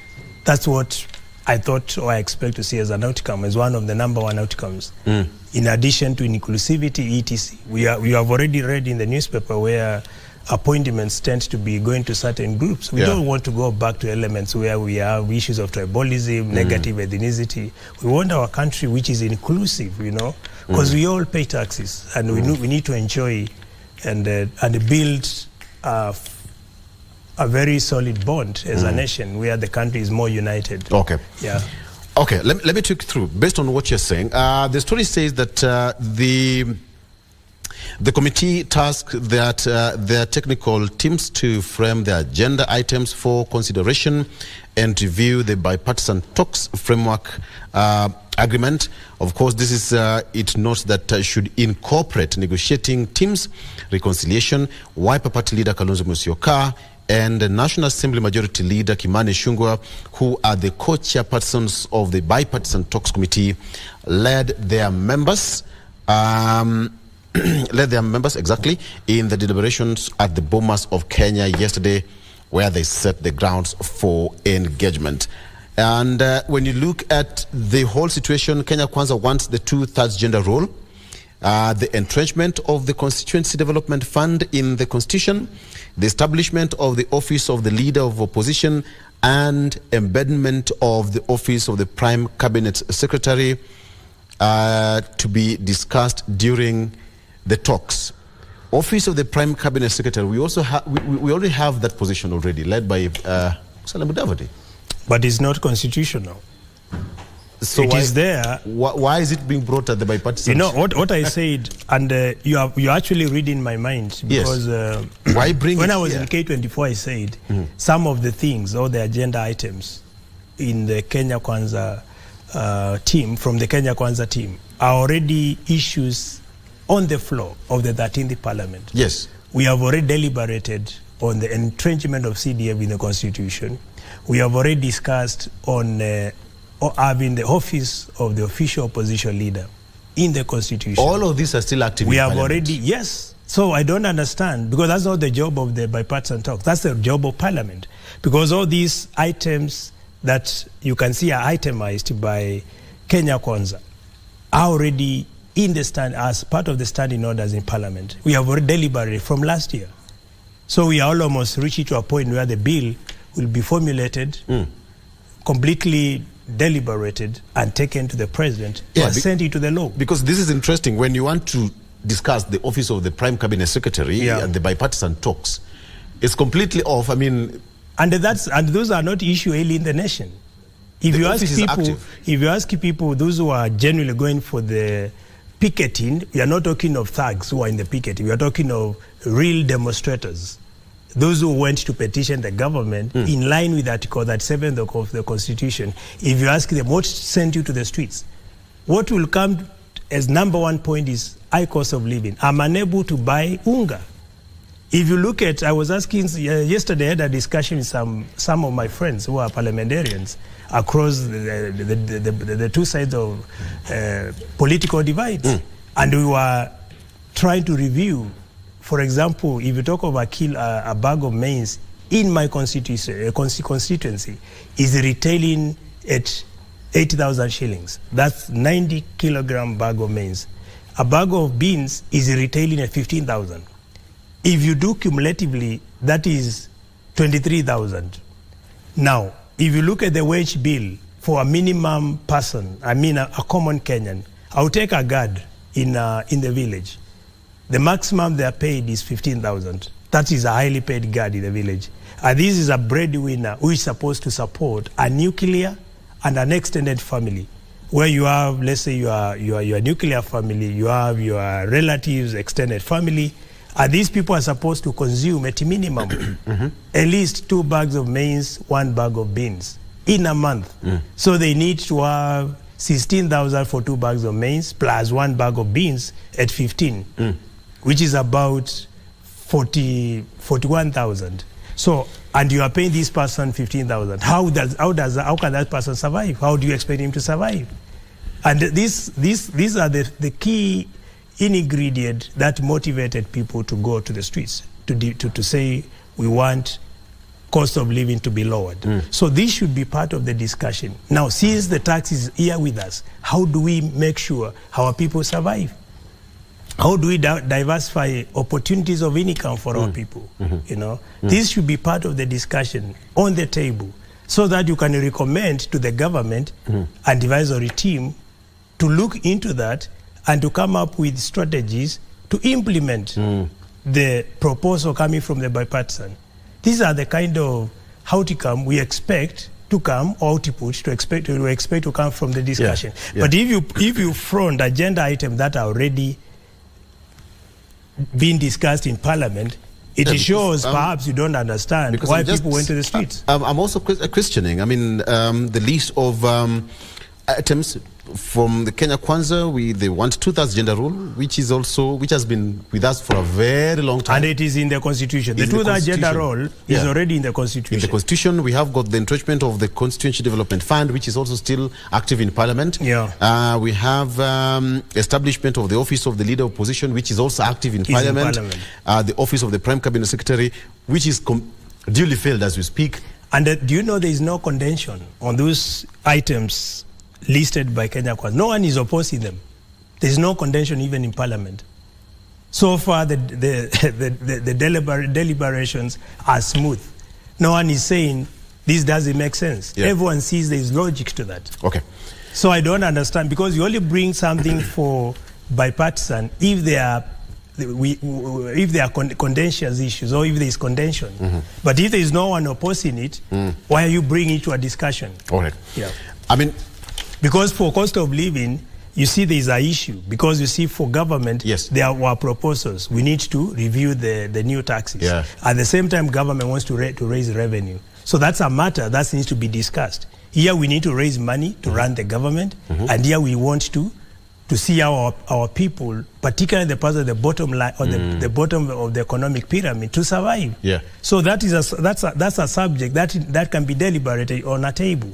That's what I thought, or I expect to see as an outcome, as one of the #1 outcomes. In addition to inclusivity, etc. We have already read in the newspaper where appointments tend to be going to certain groups. We don't want to go back to elements where we have issues of tribalism, negative ethnicity. We want our country which is inclusive, you know, because we all pay taxes, and we need to enjoy and build a very solid bond as a nation where the country is more united. Okay. Yeah. Okay, let me take you through. Based on what you're saying, the story says that the committee tasked their technical teams to frame the agenda items for consideration and review the bipartisan talks framework agreement. Of course, this is it notes that should incorporate negotiating teams, reconciliation, Wiper Party leader Kalonzo Musyoka and the National Assembly Majority Leader Kimani Ichung'wah, who are the co-chairpersons of the bipartisan talks committee, led their members exactly in the deliberations at the Bomas of Kenya yesterday, where they set the grounds for engagement. And when you look at the whole situation, Kenya Kwanza wants the 2/3 gender rule, the entrenchment of the Constituency Development Fund in the Constitution, the establishment of the Office of the Leader of Opposition, and embedment of the Office of the Prime Cabinet Secretary to be discussed during the talks. Office of the Prime Cabinet Secretary, we already have that position already, led by Salam Mudavadi. But it's not constitutional. So it is there. Why is it being brought at the bipartisan? You know what I said, and you're actually reading my mind, because why bring when I was in K24, I said some of the things, or the agenda items in the Kenya Kwanza team, from the Kenya Kwanza team, are already issues on the floor of the 13th Parliament. Yes. We have already deliberated on the entrenchment of CDF in the Constitution. We have already discussed on having the office of the official opposition leader in the Constitution. All of these are still active We in have Parliament. already, yes. So I don't understand, because that's not the job of the bipartisan talk. That's the job of Parliament. Because all these items that you can see are itemized by Kenya Kwanza are already in the stand as part of the standing orders in Parliament. We have already deliberated from last year. So we are almost reaching to a point where the bill will be formulated, completely deliberated, and taken to the president to send it to the law. Because this is interesting. When you want to discuss the office of the Prime Cabinet Secretary and the bipartisan talks, it's completely off. I mean, and those are not issues ailing the nation. If you ask people, those who are genuinely going for the picketing, we are not talking of thugs who are in the picketing. We are talking of real demonstrators, those who went to petition the government in line with Article 37 of the Constitution. If you ask them what sent you to the streets, what will come as number one point is high cost of living. I'm unable to buy unga. If you look at, I was asking yesterday, I had a discussion with some of my friends who are parliamentarians across the two sides of political divides. And we were trying to review, for example, if you talk of a bag of maize in my constituency is retailing at 80,000 shillings. That's 90 kilogram bag of maize. A bag of beans is retailing at 15,000. If you do cumulatively, that is 23,000. Now, if you look at the wage bill for a minimum person, I mean a common Kenyan, I'll take a guard in the village. The maximum they are paid is 15,000. That is a highly paid guard in the village. And this is a breadwinner who is supposed to support a nuclear and an extended family, where you have, let's say, your nuclear family, you have your relatives, extended family, and these people are supposed to consume at a minimum at least 2 bags of maize, 1 bag of beans in a month. So they need to have 16,000 for 2 bags of maize plus 1 bag of beans at 15, which is about 41,000. So, and you are paying this person 15,000. How can that person survive? How do you expect him to survive? And these are the key ingredient that motivated people to go to the streets to say we want cost of living to be lowered. So this should be part of the discussion. Now, since the tax is here with us, how do we make sure our people survive? How do we diversify opportunities of income for our people? You know, this should be part of the discussion on the table, so that you can recommend to the government and advisory team to look into that and to come up with strategies to implement the proposal coming from the bipartisan. These are the kind of outcome we expect to come, or output to expect to come from the discussion. But if you front agenda items that are already being discussed in Parliament, it shows perhaps you don't understand why people went to the streets. I'm also questioning, I mean, the list of items from the Kenya Kwanza, they want 2,000 gender rule, which has been with us for a very long time. And it is in the Constitution. The 2,000 gender rule is already in the Constitution. In the Constitution, we have got the entrenchment of the Constituency Development Fund, which is also still active in Parliament. We have establishment of the Office of the Leader of Opposition, which is also active in Parliament. The Office of the Prime Cabinet Secretary, which is duly filled as we speak. And do you know there is no contention on those items listed by Kenya Kwanza? No one is opposing them. There is no contention even in Parliament. So far, the deliberations are smooth. No one is saying this doesn't make sense. Everyone sees there is logic to that. Okay. So I don't understand, because you only bring something for bipartisan if there are contentious issues, or if there is contention. But if there is no one opposing it, why are you bringing it to a discussion? All right. I mean, because for cost of living, you see there is an issue. Because you see for government, there were proposals. We need to review the new taxes. At the same time, government wants to raise revenue. So that's a matter that needs to be discussed. Here we need to raise money to run the government, and here we want to to see our people, particularly the parts of the bottom line or the bottom of the economic pyramid, to survive. Yeah. So that's a subject that can be deliberated on a table,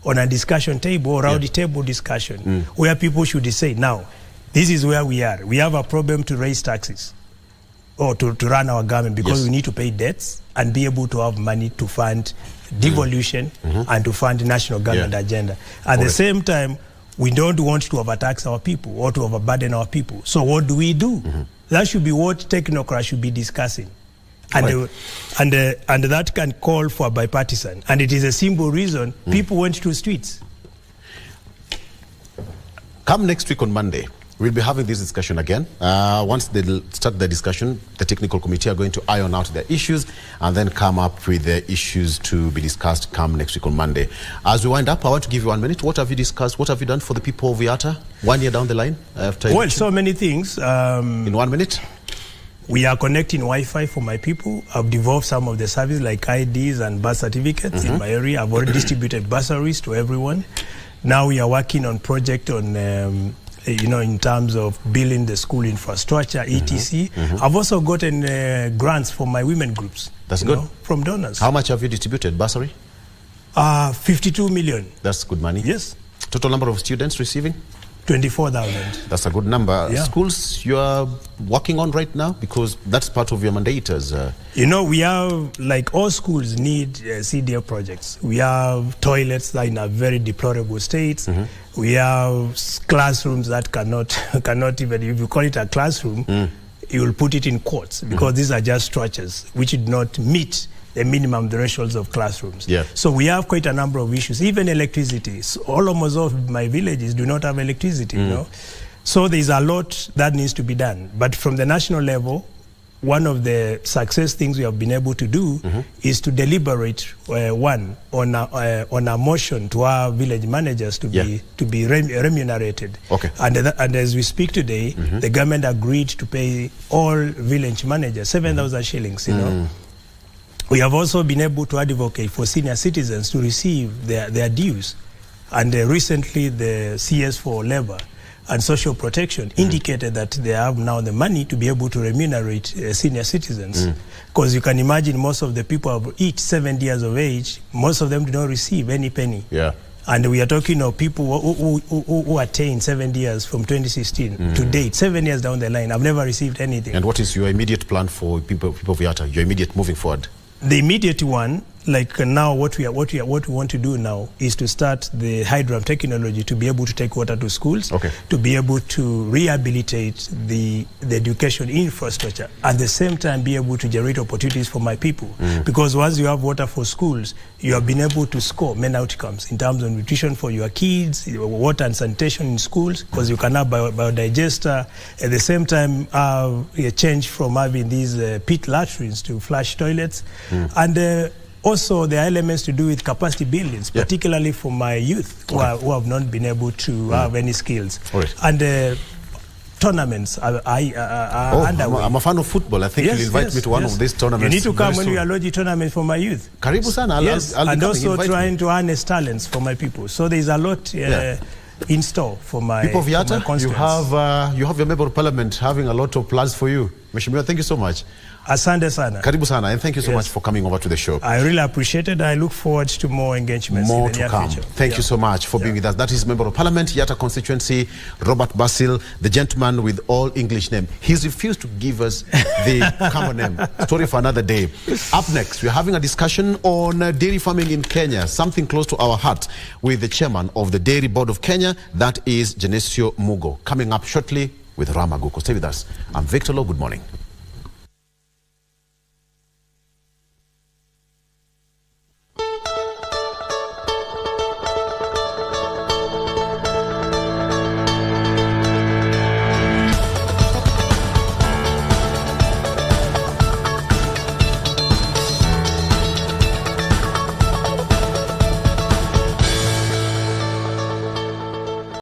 on a discussion table or round table discussion, where people should say, now, this is where we are. We have a problem to raise taxes or to run our government because we need to pay debts and be able to have money to fund devolution and to fund the national government agenda. At the same time, we don't want to overtax our people or to overburden our people. So what do we do? That should be what technocrats should be discussing. And, and that can call for bipartisan. And it is a simple reason people went to streets. Come next week on Monday, we'll be having this discussion again. Once they start the discussion, the technical committee are going to iron out their issues and then come up with the issues to be discussed come next week on Monday. As we wind up, I want to give you 1 minute. What have you discussed? What have you done for the people of Yatta 1 year down the line? Well, so many things. In 1 minute? We are connecting Wi-Fi for my people. I've devolved some of the services like IDs and birth certificates in my area. I've already distributed bursaries to everyone. Now we are working on project on in terms of building the school infrastructure, etc. I've also gotten grants for my women groups. That's good. From donors. How much have you distributed, bursary? 52 million. That's good money. Yes. Total number of students receiving? 24,000. That's a good number. Yeah. Schools you are working on right now, because that's part of your mandate as... we have, like all schools need CDF projects. We have toilets that are in a very deplorable state. We have classrooms that cannot even, if you call it a classroom, you will put it in courts, because these are just structures which do not meet the minimum thresholds of classrooms. Yeah. So we have quite a number of issues, even electricity. So almost all of my villages do not have electricity, So there's a lot that needs to be done. But from the national level, one of the success things we have been able to do is to deliberate on a motion to our village managers to be remunerated. Okay. And as we speak today, the government agreed to pay all village managers 7,000 shillings. We have also been able to advocate for senior citizens to receive their dues. And recently the CS for Labor and Social Protection indicated that they have now the money to be able to remunerate senior citizens. Because you can imagine most of the people of each 70 years of age, most of them do not receive any penny. Yeah. And we are talking of people who attained 7 years from 2016 to date, 7 years down the line. I've never received anything. And what is your immediate plan for people of Yatta, your immediate moving forward? The immediate one, like now, what we want to do now is to start the hydram technology to be able to take water to schools, to be able to rehabilitate the education infrastructure, at the same time be able to generate opportunities for my people. Because once you have water for schools, you have been able to score many outcomes in terms of nutrition for your kids, water and sanitation in schools, because you can have biodigester, at the same time a change from having these pit latrines to flush toilets, and also the elements to do with capacity buildings, particularly for my youth who have not been able to have any skills. And tournaments are underway. I'm a fan of football. I think you'll invite me to one of these tournaments. You need to come when we are launching tournaments for my youth. Karibu sana. I'll and also trying to harness talents for my people. So there's a lot in store for my people of Yatta. You have your member of parliament having a lot of plans for you. Mheshimiwa, thank you so much. Asante sana. Karibu sana, and thank you so much for coming over to the show. I really appreciate it. I look forward to more engagements in the near future. Thank you so much for being with us. That is Member of Parliament, Yatta Constituency, Robert Basil, the gentleman with all English name. He's refused to give us the common name. Story for another day. Up next, we're having a discussion on dairy farming in Kenya, something close to our heart, with the chairman of the Dairy Board of Kenya, that is Genesio Mugo. Coming up shortly with Ramaguko. Stay with us. I'm Victor Oloo. Good morning.